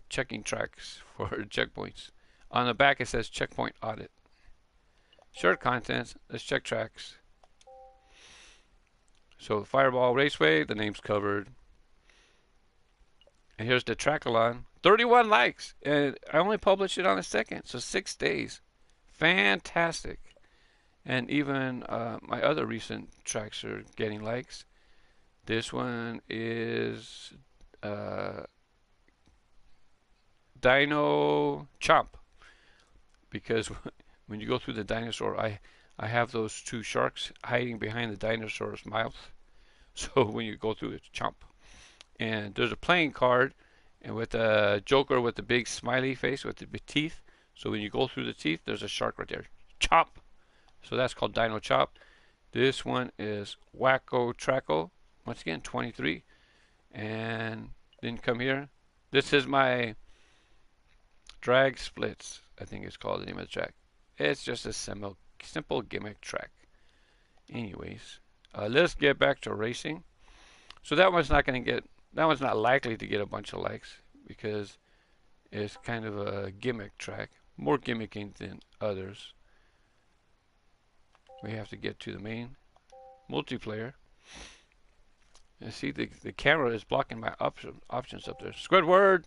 A: checking tracks for checkpoints. On the back it says checkpoint audit. Short contents, let's check tracks. So Fireball Raceway, the name's covered. And here's the Trackalon. 31 likes. And I only published it on the 2nd, so 6 days. Fantastic. And even my other recent tracks are getting likes. This one is Dino Chomp. Because when you go through the dinosaur, I have those two sharks hiding behind the dinosaur's mouth. So when you go through, it's Chomp. And there's a playing card, and with a Joker with the big smiley face with the big teeth. So when you go through the teeth, there's a shark right there. Chomp. So that's called Dino Chop. This one is Wacko Trackle. Once again, 23. And then come here. This is my Drag Splits, I think it's called the name of the track. It's just a simple gimmick track. Anyways, let's get back to racing. So that one's not likely to get a bunch of likes because it's kind of a gimmick track, more gimmicking than others. We have to get to the main multiplayer. And see, the camera is blocking my options up there. Squidward!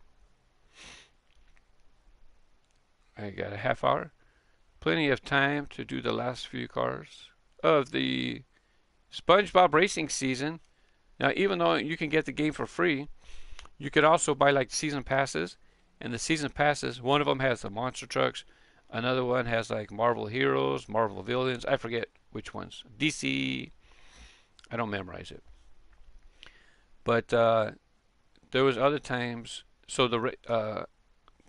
A: I got a half hour. Plenty of time to do the last few cars of the SpongeBob racing season. Now, even though you can get the game for free, you could also buy like season passes. And the season passes, one of them has the monster trucks. Another one has like Marvel Heroes, Marvel Villains. I forget which ones. DC. I don't memorize it. But there was other times. So the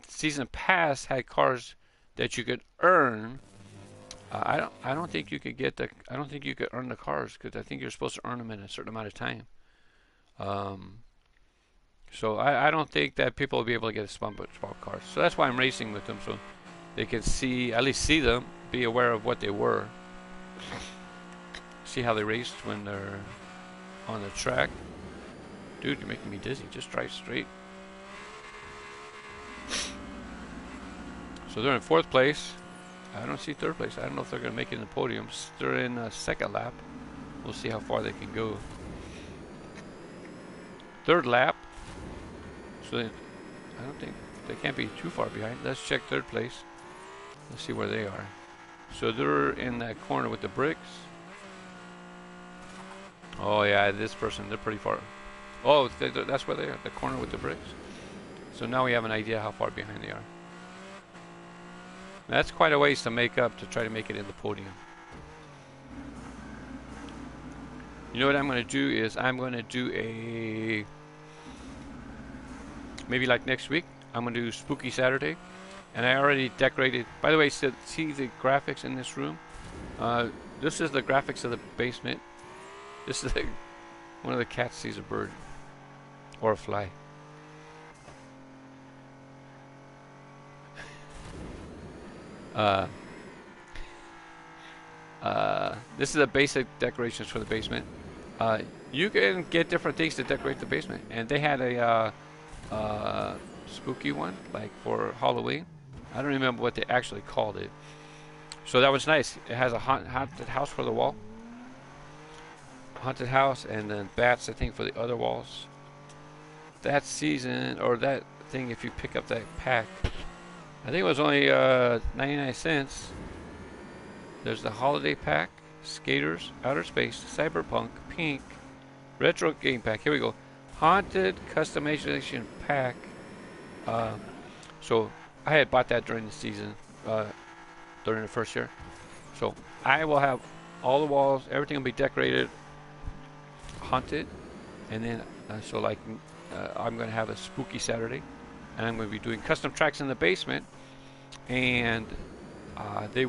A: season pass had cars that you could earn. I don't think you could get the. I don't think you could earn the cars because I think you're supposed to earn them in a certain amount of time. So I don't think that people will be able to get a SpongeBob cars. So that's why I'm racing with them, so they can see, at least see them, be aware of what they were, see how they raced when they're on the track. Dude, you're making me dizzy. Just drive straight. So they're in 4th place. I don't see 3rd place. I don't know if they're going to make it in the podiums. They're in 2nd lap. We'll see how far they can go. 3rd lap. So I don't think they can't be too far behind. Let's check 3rd place. Let's see where they are. So they're in that corner with the bricks. Oh yeah, this person, they're pretty far. Oh, that's where they are, the corner with the bricks. So now we have an idea how far behind they are. That's quite a ways to make up to try to make it in the podium. You know what I'm going to do is I'm going to do a, maybe like next week, I'm going to do Spooky Saturday. And I already decorated, by the way, see the graphics in this room? This is the graphics of the basement. This is one of the cats sees a bird or a fly. This is the basic decorations for the basement. You can get different things to decorate the basement, and they had a spooky one, like for Halloween. I don't remember what they actually called it. So that was nice. It has a haunted house for the wall. Haunted house, and then bats, I think, for the other walls. That season, or that thing, if you pick up that pack, I think it was only 99 cents. There's the holiday pack, skaters, outer space, cyberpunk, pink, retro game pack. Here we go. Haunted customization pack. So I had bought that during the season, during the first year. So I will have all the walls, everything will be decorated, haunted, and then so like I'm going to have a spooky Saturday, and I'm going to be doing custom tracks in the basement, and they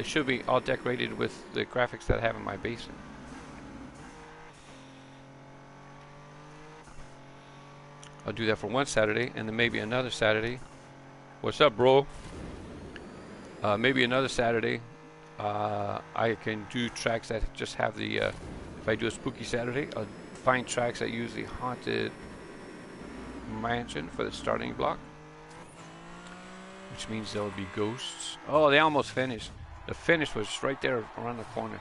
A: should be all decorated with the graphics that I have in my basement. I'll do that for one Saturday, and then maybe another Saturday. What's up, bro? Maybe another Saturday, I can do tracks that just have the. If I do a spooky Saturday, I'll find tracks that use the haunted mansion for the starting block, which means there will be ghosts. Oh, they almost finished. The finish was right there around the corner.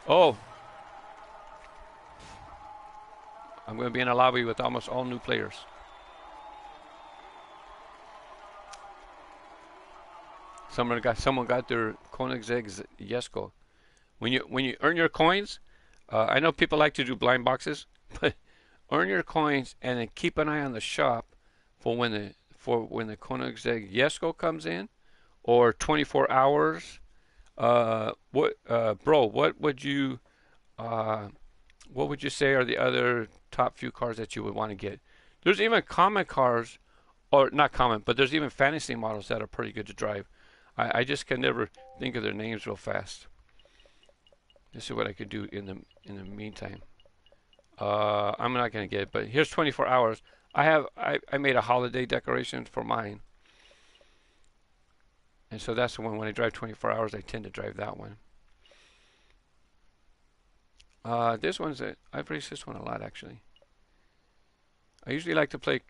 A: Oh, I'm going to be in a lobby with almost all new players. Someone got their Koenigsegg Jesko. When you earn your coins, I know people like to do blind boxes, but earn your coins and then keep an eye on the shop for when the Koenigsegg Jesko comes in, or 24 hours. Bro, uh, what would you say are the other top few cars that you would want to get? There's even common cars, or not common, but there's even fantasy models that are pretty good to drive. I just can never think of their names real fast. Let's see what I could do in the meantime. I'm not gonna get it, but here's 24 hours. I made a holiday decoration for mine, and so that's the one. When I drive 24 hours, I tend to drive that one. This one's I've raced this one a lot actually. I usually like to play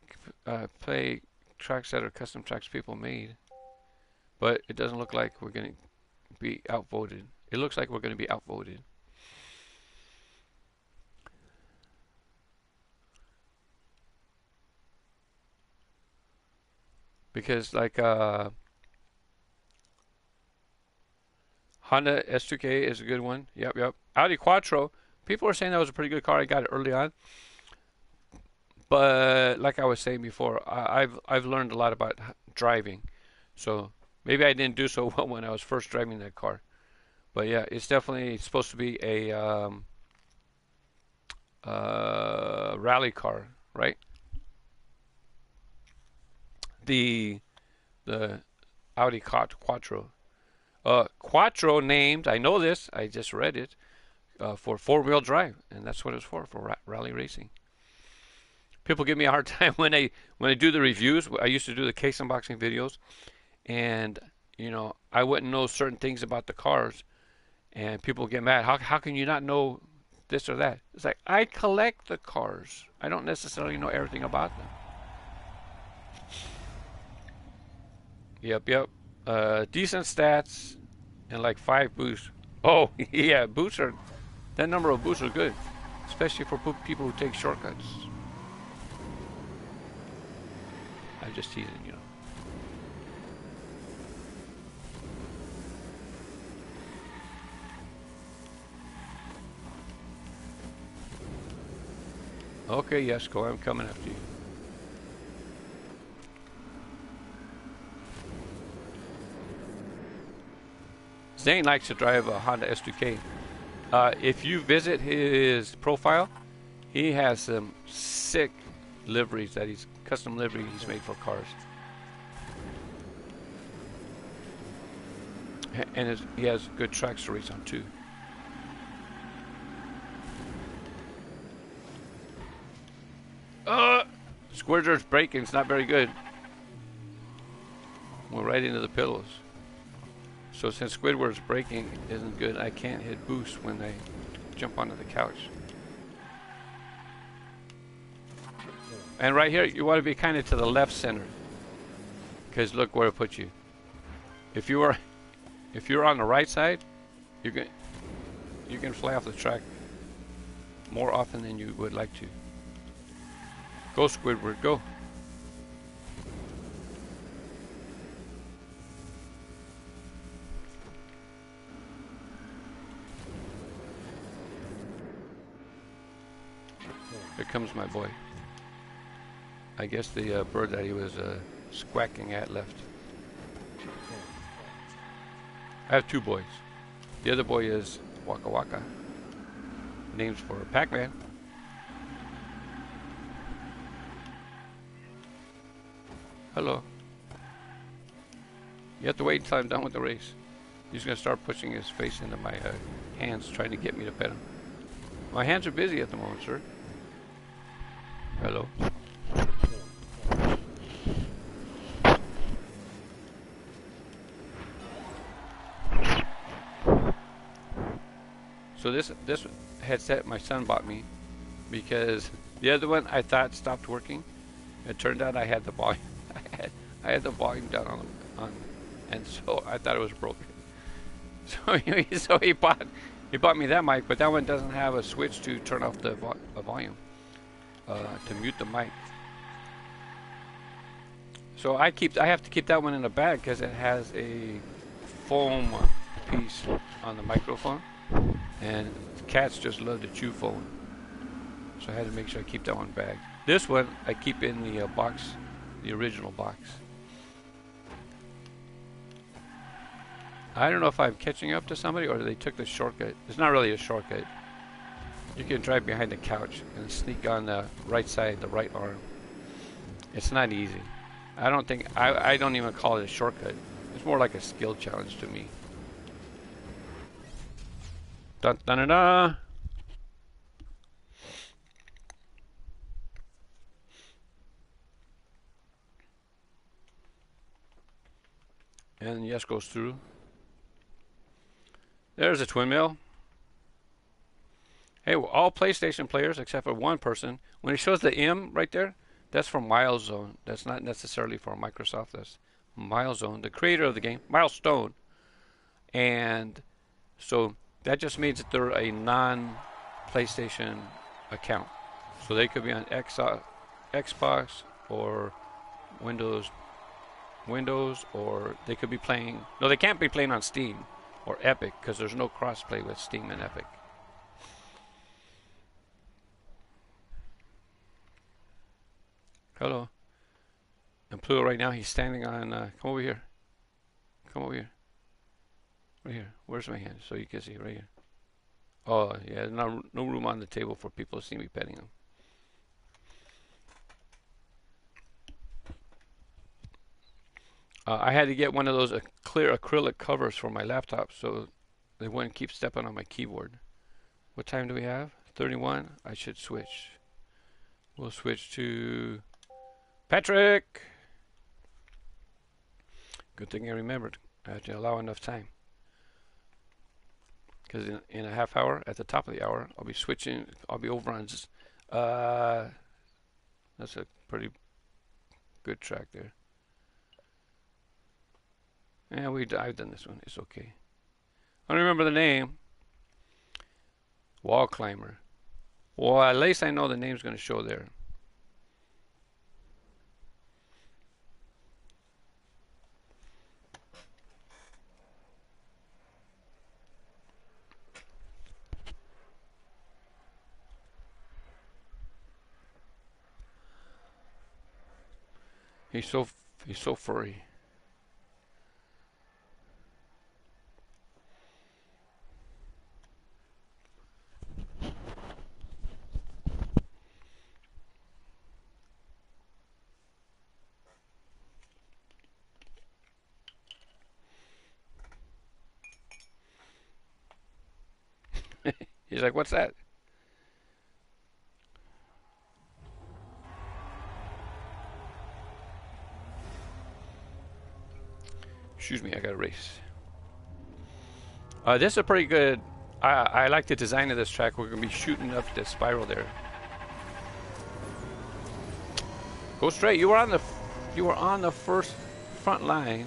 A: tracks that are custom tracks people made, but it doesn't look like we're gonna be outvoted. It looks like we're gonna be outvoted. Because like Honda S2K is a good one. Yep, yep. Audi Quattro. People were saying that was a pretty good car. I got it early on, but like I was saying before, I've learned a lot about driving, so maybe I didn't do so well when I was first driving that car. But yeah, it's definitely supposed to be a rally car, right? The Audi Quattro. Quattro named, I know this, I just read it, for four-wheel drive, and that's what it's for rally racing. People give me a hard time when I do the reviews. I used to do the case unboxing videos, and I wouldn't know certain things about the cars, and people get mad. How can you not know this or that? It's like, I collect the cars. I don't necessarily know everything about them. Yep, yep. Decent stats and like 5 boosts. Oh, yeah, that number of boosts are good, especially for people who take shortcuts. I'm just teasing. Okay, yes, go. I'm coming after you. Zane likes to drive a Honda S2K. If you visit his profile, he has some sick liveries custom livery he's made for cars. And he has good tracks to race on too. Squirter's braking's not very good. We're right into the pillows. So since Squidward's braking isn't good, I can't hit boost when I jump onto the couch. And right here, you want to be kind of to the left center, because look where it puts you. If you're on the right side, you can fly off the track more often than you would like to. Go, Squidward, go. Here comes my boy. I guess the bird that he was squawking at left. I have 2 boys. The other boy is Waka Waka. Names for Pac-Man. Hello. You have to wait until I'm done with the race. He's going to start pushing his face into my hands, trying to get me to pet him. My hands are busy at the moment, sir. Hello. So this headset my son bought me, because the other one I thought stopped working. It turned out I had the volume. I had the volume down on, and so I thought it was broken. So he bought me that mic, but that one doesn't have a switch to turn off the volume, to mute the mic. So I have to keep that one in the bag because it has a foam piece on the microphone, and cats just love to chew foam. So I had to make sure I keep that one bagged. This one I keep in the box, the original box. I don't know if I'm catching up to somebody or they took the shortcut. It's not really a shortcut. You can drive behind the couch and sneak on the right side, the right arm. It's not easy. I don't even call it a shortcut. It's more like a skill challenge to me. Dun dun dun dun. And yes goes through. There's a twin mill. Hey, well, all PlayStation players except for one person, when it shows the M right there, that's from Milestone. That's not necessarily for Microsoft. That's Milestone, the creator of the game, Milestone. And so that just means that they're a non-PlayStation account. So they could be on Xbox or Windows, or they could be playing. No, they can't be playing on Steam or Epic because there's no cross-play with Steam and Epic. Hello. And Pluto right now, he's standing on, come over here. Come over here. Right here. Where's my hand? So you can see right here. Oh, yeah, no room on the table for people to see me petting him. I had to get one of those clear acrylic covers for my laptop so they wouldn't keep stepping on my keyboard. What time do we have? 31. I should switch. We'll switch to Patrick. Good thing I remembered. I have to allow enough time. Because in a half hour, at the top of the hour, I'll be switching. I'll be over on. That's a pretty good track there. Yeah, I've done this one. It's okay. I don't remember the name. Wall climber. Well, at least I know the name's going to show there. He's so furry. He's like, what's that? Excuse me, I got a race. This is a pretty good. I like the design of this track. We're going to be shooting up the spiral there. Go straight. You were on the first front line.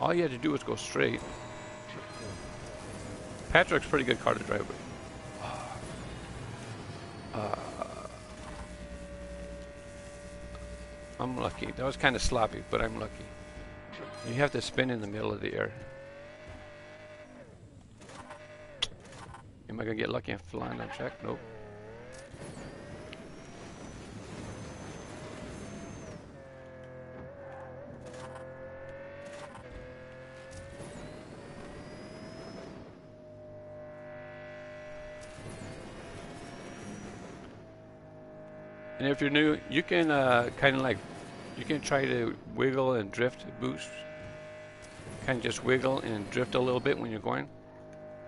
A: All you had to do was go straight. Patrick's a pretty good car to drive with. I'm lucky. That was kind of sloppy, but I'm lucky. You have to spin in the middle of the air. Am I going to get lucky and flying on track? Nope. And if you're new, you can kind of like, you can try to wiggle and drift boost. Kind of just wiggle and drift a little bit when you're going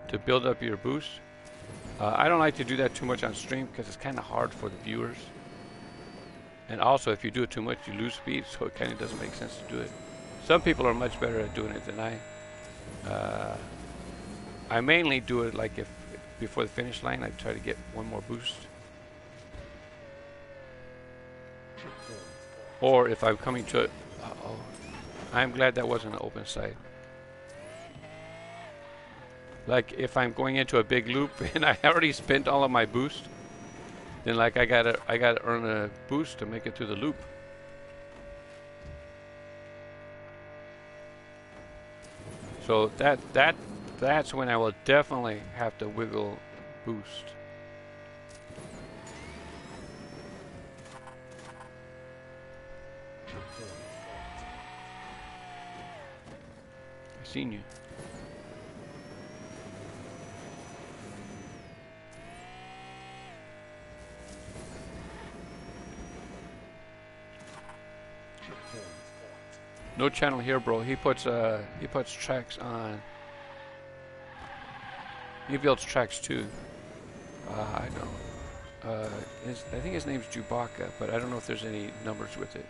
A: to build up your boost. I don't like to do that too much on stream because it's kind of hard for the viewers. And also, if you do it too much, you lose speed, so it kind of doesn't make sense to do it. Some people are much better at doing it than I. I mainly do it like if before the finish line, I try to get one more boost. Or if I'm coming to it, I'm glad that wasn't an open side. Like if I'm going into a big loop and I already spent all of my boost, then like I gotta earn a boost to make it through the loop. So that's when I will definitely have to wiggle boost. I seen you. No channel here, bro. He puts tracks on. He builds tracks too. I know. I think his name's Chewbacca, but I don't know if there's any numbers with it.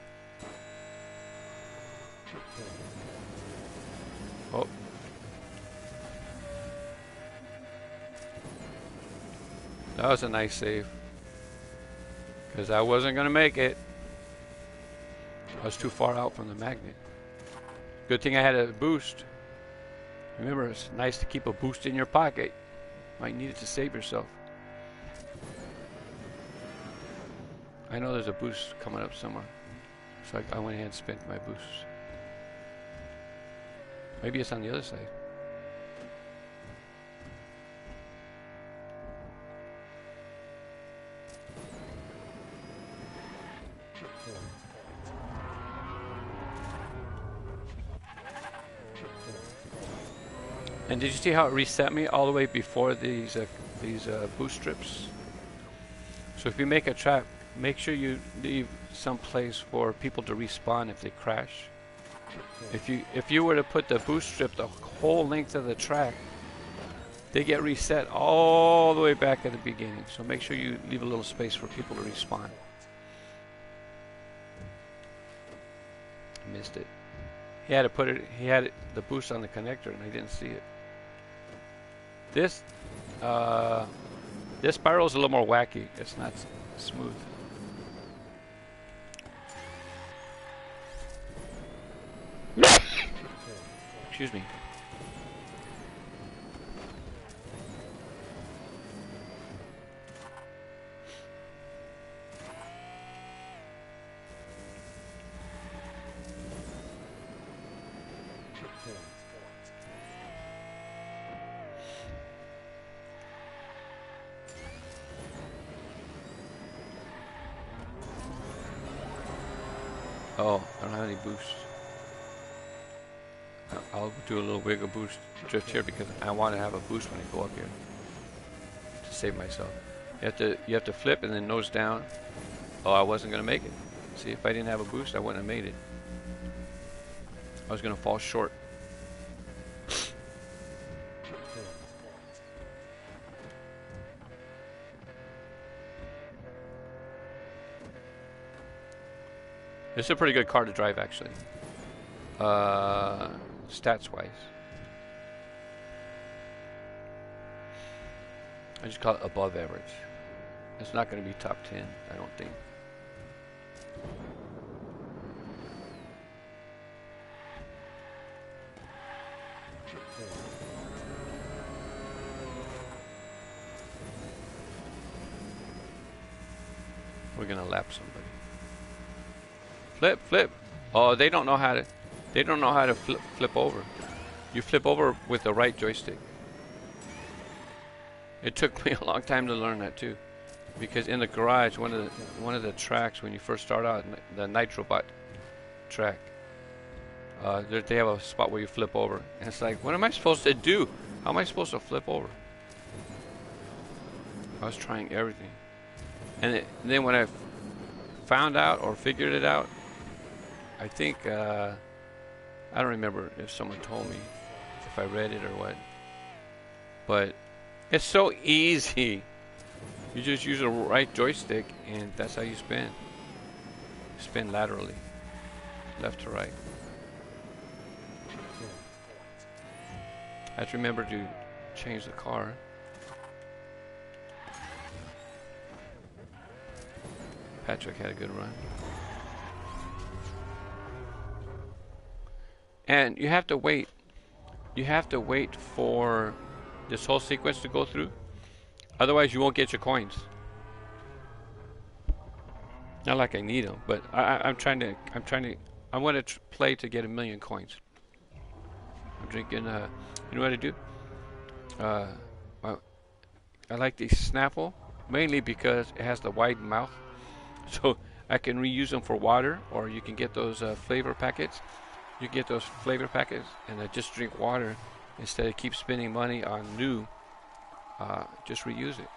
A: Oh. That was a nice save. Because I wasn't going to make it. I was too far out from the magnet. Good thing I had a boost. Remember, it's nice to keep a boost in your pocket. Might need it to save yourself. I know there's a boost coming up somewhere. So I went ahead and spent my boosts. Maybe it's on the other side. And did you see how it reset me all the way before these boost strips? So if you make a trap, make sure you leave some place for people to respawn if they crash. If you were to put the boost strip the whole length of the track, they get reset all the way back at the beginning. So make sure you leave a little space for people to respawn. Missed it. He had to put it. He had the boost on the connector, and I didn't see it. This spiral is a little more wacky. It's not smooth. Excuse me. Oh, I don't have any boost. I'll do a little wiggle boost drift here because I want to have a boost when I go up here to save myself. You have to flip and then nose down. Oh, I wasn't gonna make it. See, if I didn't have a boost, I wouldn't have made it. I was gonna fall short. This is a pretty good car to drive, actually. Stats-wise. I just call it above average. It's not going to be top 10, I don't think. We're going to lap somebody. Flip, flip. Oh, they don't know how to flip over. You flip over with the right joystick. It took me a long time to learn that too, because in the garage, one of the tracks when you first start out, the Nitrobot track, they have a spot where you flip over, and it's like, what am I supposed to do? How am I supposed to flip over? I was trying everything, and then when I found out or figured it out, I think I don't remember if someone told me, if I read it or what, but it's so easy. You just use a right joystick and that's how you spin. Spin laterally, left to right. I have to remember to change the car. Patrick had a good run. And you have to wait. You have to wait for this whole sequence to go through. Otherwise, you won't get your coins. Not like I need them, but I want to play to get 1,000,000 coins. I'm drinking, you know what I do? Uh, well, I like the Snapple mainly because it has the wide mouth. So I can reuse them for water, or you can get those flavor packets. You get those flavor packets, and I just drink water instead of keep spending money on new. Just reuse it.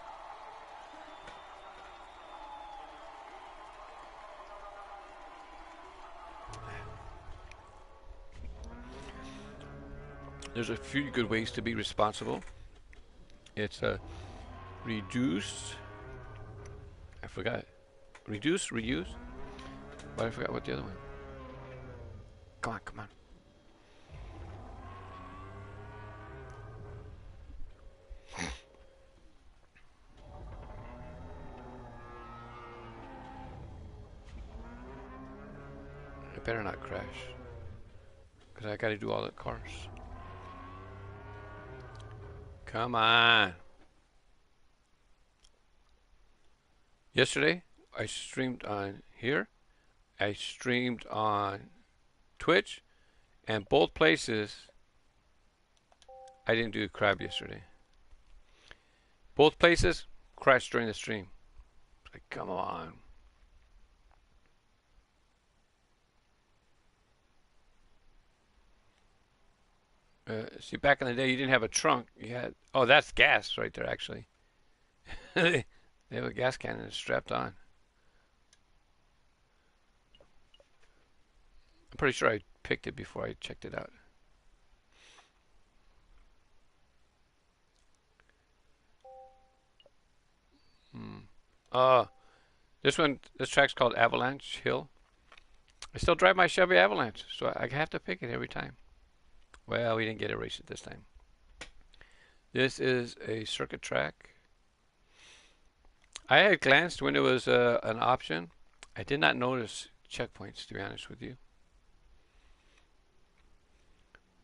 A: There's a few good ways to be responsible. It's reduce. I forgot. Reduce, reuse. But I forgot what the other one. Come on, come on. I better not crash, because I got to do all the cars. Come on. Yesterday, I streamed on here. I streamed on Twitch, and both places I didn't do crab yesterday. Both places crashed during the stream. Like, come on. See, back in the day, you didn't have a trunk. You had, oh, that's gas right there, actually. They have a gas cannon strapped on. I'm pretty sure I picked it before I checked it out. This track's called Avalanche Hill. I still drive my Chevy Avalanche, so I have to pick it every time. Well, we didn't get a race it this time. This is a circuit track. I had glanced when it was an option. I did not notice checkpoints, to be honest with you.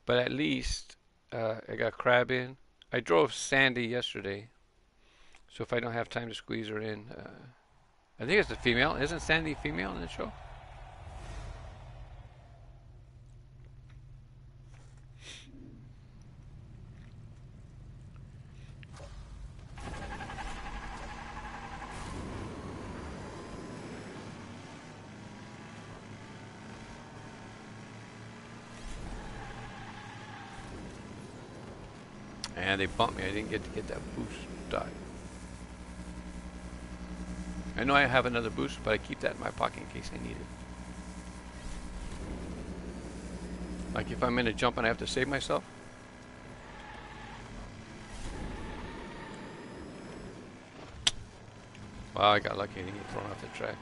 A: But at least I got crab in. I drove Sandy yesterday, so if I don't have time to squeeze her in, I think it's a female. Isn't Sandy female in the show? And they bumped me. I didn't get to get that boost die. I know I have another boost, but I keep that in my pocket in case I need it. Like if I'm in a jump and I have to save myself. Wow, I got lucky. I didn't get thrown off the track.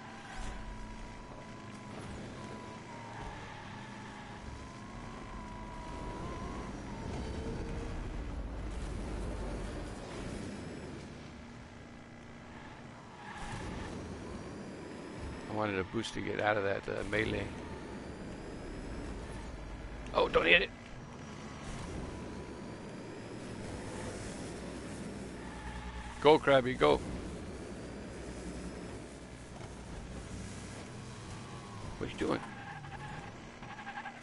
A: I wanted a boost to get out of that melee. Oh, don't hit it. Go, Krabby, go. What are you doing?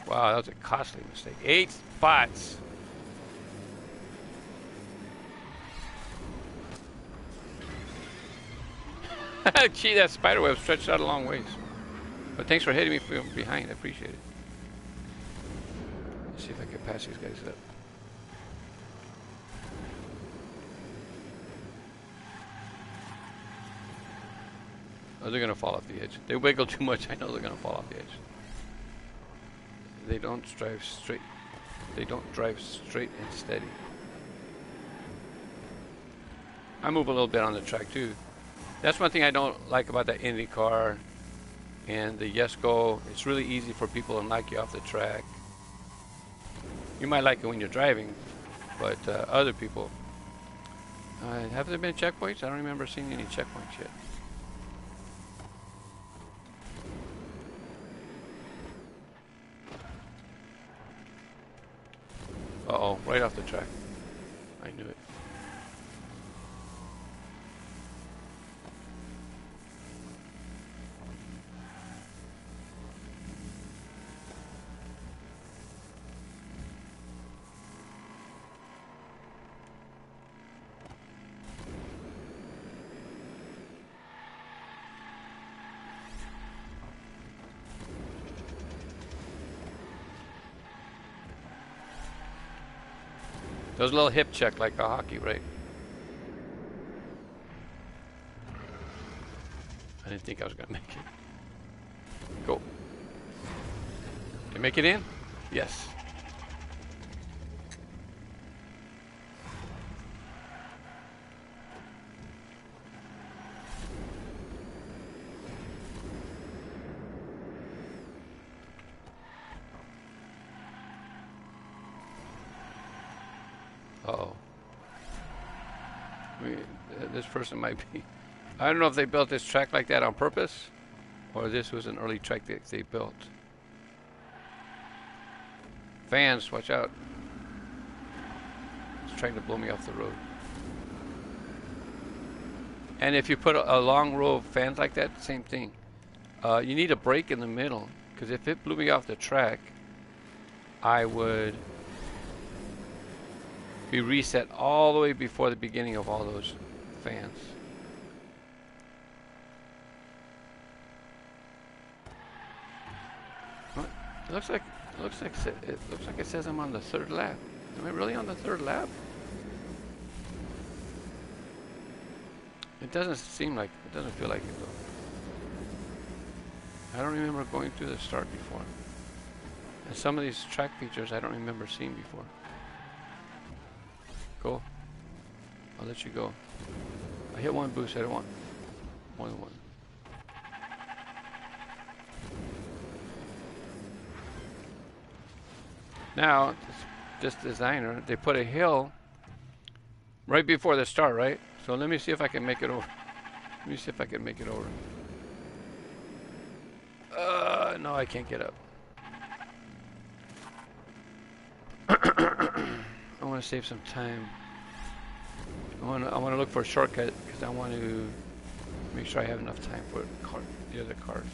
A: Wow, that was a costly mistake. 8 spots. Gee, that spider web stretched out a long ways. But thanks for hitting me from behind. I appreciate it. Let's see if I can pass these guys up. Oh, they're going to fall off the edge. They wiggle too much. I know they're going to fall off the edge. They don't drive straight. They don't drive straight and steady. I move a little bit on the track too. That's one thing I don't like about the Indy car and the Yes Go. It's really easy for people to knock you off the track. You might like it when you're driving, but other people. Have there been checkpoints? I don't remember seeing any checkpoints yet. Uh-oh, right off the track. I knew it. There's a little hip check like a hockey, right? I didn't think I was gonna make it. Go. Did you make it in? Yes. Uh-oh. This person might be... I don't know if they built this track like that on purpose, or this was an early track that they built. Fans, watch out. It's trying to blow me off the road. And if you put a long row of fans like that, same thing. You need a break in the middle, because if it blew me off the track, I would be reset all the way before the beginning of all those fans. What? It looks like it says I'm on the third lap. Am I really on the third lap? It doesn't seem like it. Doesn't feel like it though. I don't remember going through the start before. And some of these track features I don't remember seeing before. Go. I'll let you go. I hit one boost. I don't want more than one. Now, this designer, they put a hill right before the start, right? So let me see if I can make it over. Let me see if I can make it over. No, I can't get up. I want to save some time. I want to look for a shortcut because I want to make sure I have enough time for the other cars.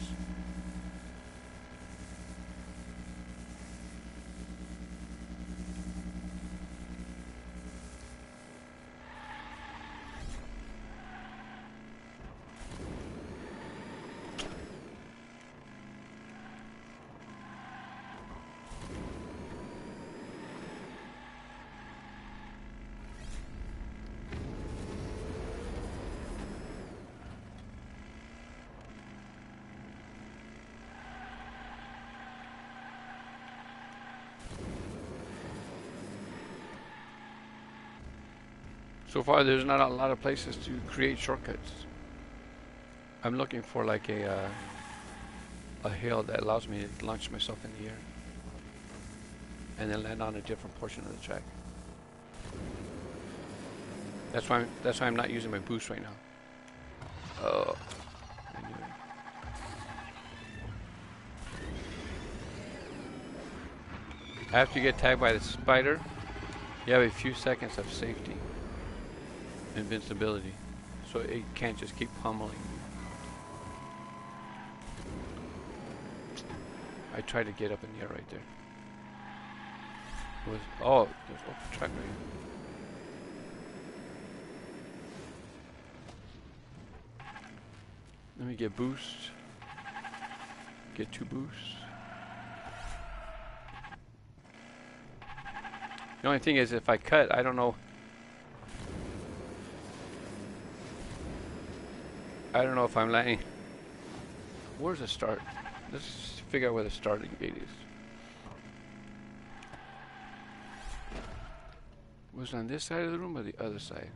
A: So far, there's not a lot of places to create shortcuts. I'm looking for like a hill that allows me to launch myself in the air and then land on a different portion of the track. That's why I'm not using my boost right now. Oh, anyway. After you get tagged by the spider, you have a few seconds of safety. Invincibility, so it can't just keep pummeling you. I tried to get up in the air right there. Oh, there's open track right here. Let me get boost. Get 2 boosts. The only thing is, if I cut, I don't know. I don't know if I'm landing. Where's the start? Let's figure out where the starting gate is. Was it on this side of the room or the other side?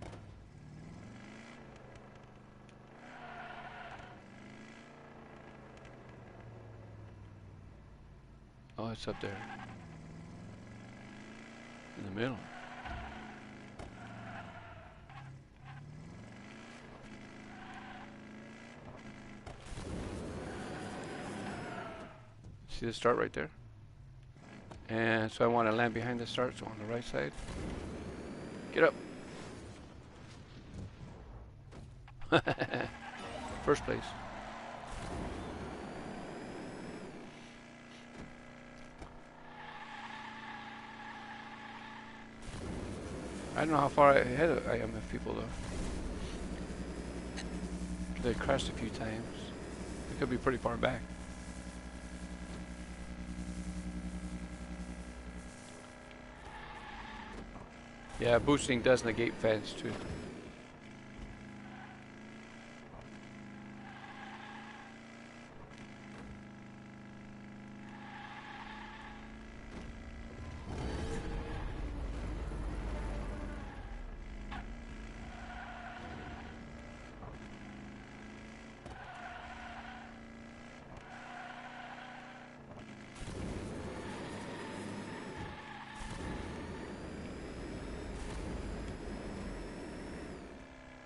A: Oh, it's up there. In the middle. See the start right there? And so I want to land behind the start, so on the right side. Get up. First place. I don't know how far ahead I am of people though. They crashed a few times. It could be pretty far back. Yeah, boosting does negate fans too.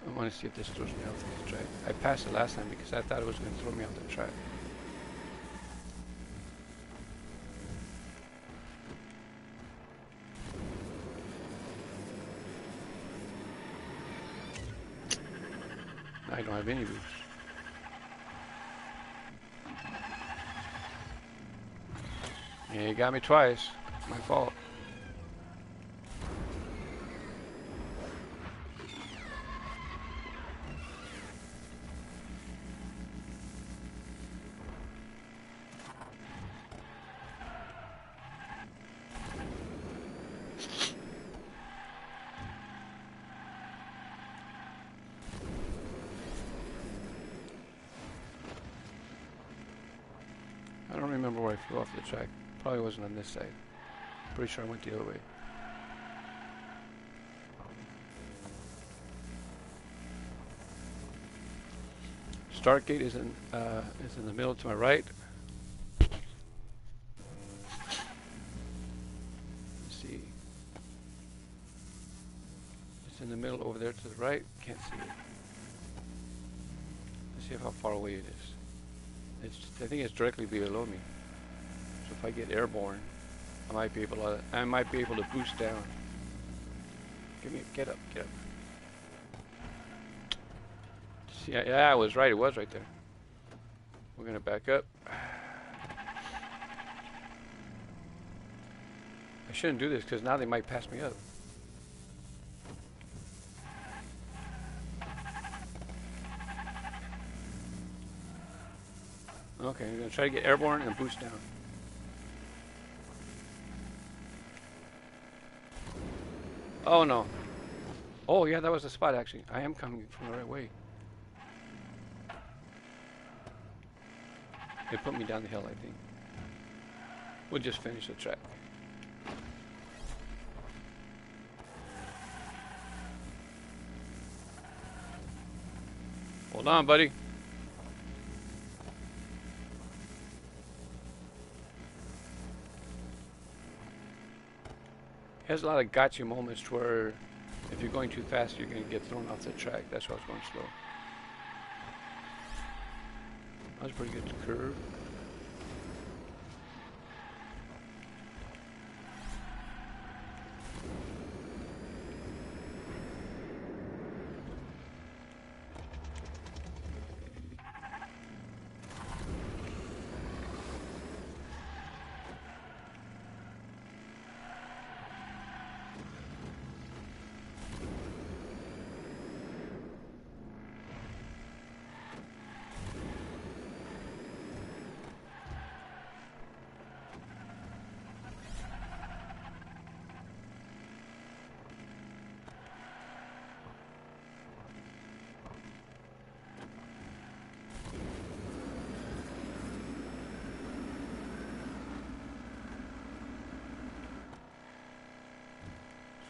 A: I want to see if this throws me off the track. I passed it last time because I thought it was going to throw me off the track. I don't have any boost. Yeah, you got me twice. My fault. I don't remember where I flew off the track. Probably wasn't on this side. Pretty sure I went the other way. Start gate is in the middle to my right. Let's see. It's in the middle over there to the right. Can't see it. Let's see how far away it is. I think it's directly below me. So if I get airborne, I might be able to boost down. Get up. See, yeah, I was right. It was right there. We're gonna back up. I shouldn't do this because now they might pass me up. Okay, I'm gonna try to get airborne and boost down. Oh no. Oh yeah, that was the spot actually. I am coming from the right way. They put me down the hill, I think. We'll just finish the track. Hold on, buddy. Has a lot of gotcha moments where if you're going too fast, you're going to get thrown off the track. That's why I was going slow. That was a pretty good curve.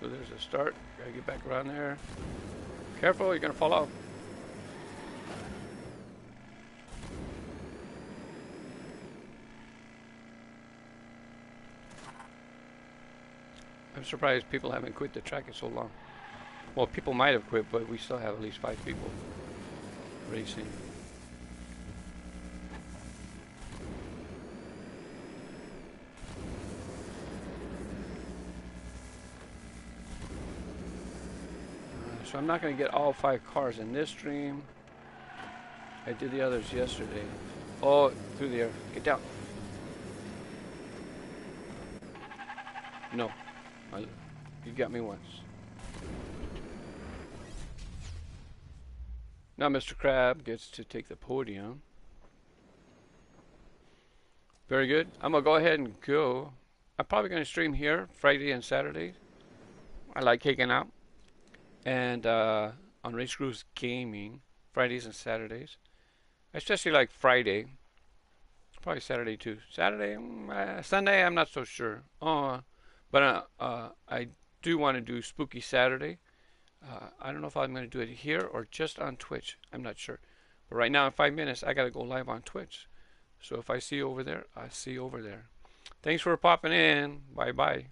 A: So there's a start. Gotta get back around there. Careful, you're gonna fall off. I'm surprised people haven't quit the track in so long. Well, people might have quit, but we still have at least 5 people racing. So I'm not going to get all 5 cars in this stream. I did the others yesterday. Oh, through the air. Get down. No. You got me once. Now Mr. Crab gets to take the podium. Very good. I'm going to go ahead and go. I'm probably going to stream here Friday and Saturday. I like hanging out and on Race Grooves Gaming Fridays and Saturdays. I especially like Friday. Probably Saturday too. Saturday, Sunday, I'm not so sure. But I do want to do Spooky Saturday. I don't know if I'm going to do it here or just on Twitch. I'm not sure. But right now, in 5 minutes, I got to go live on Twitch. So if I see you over there, I see you over there. Thanks for popping in. Bye bye.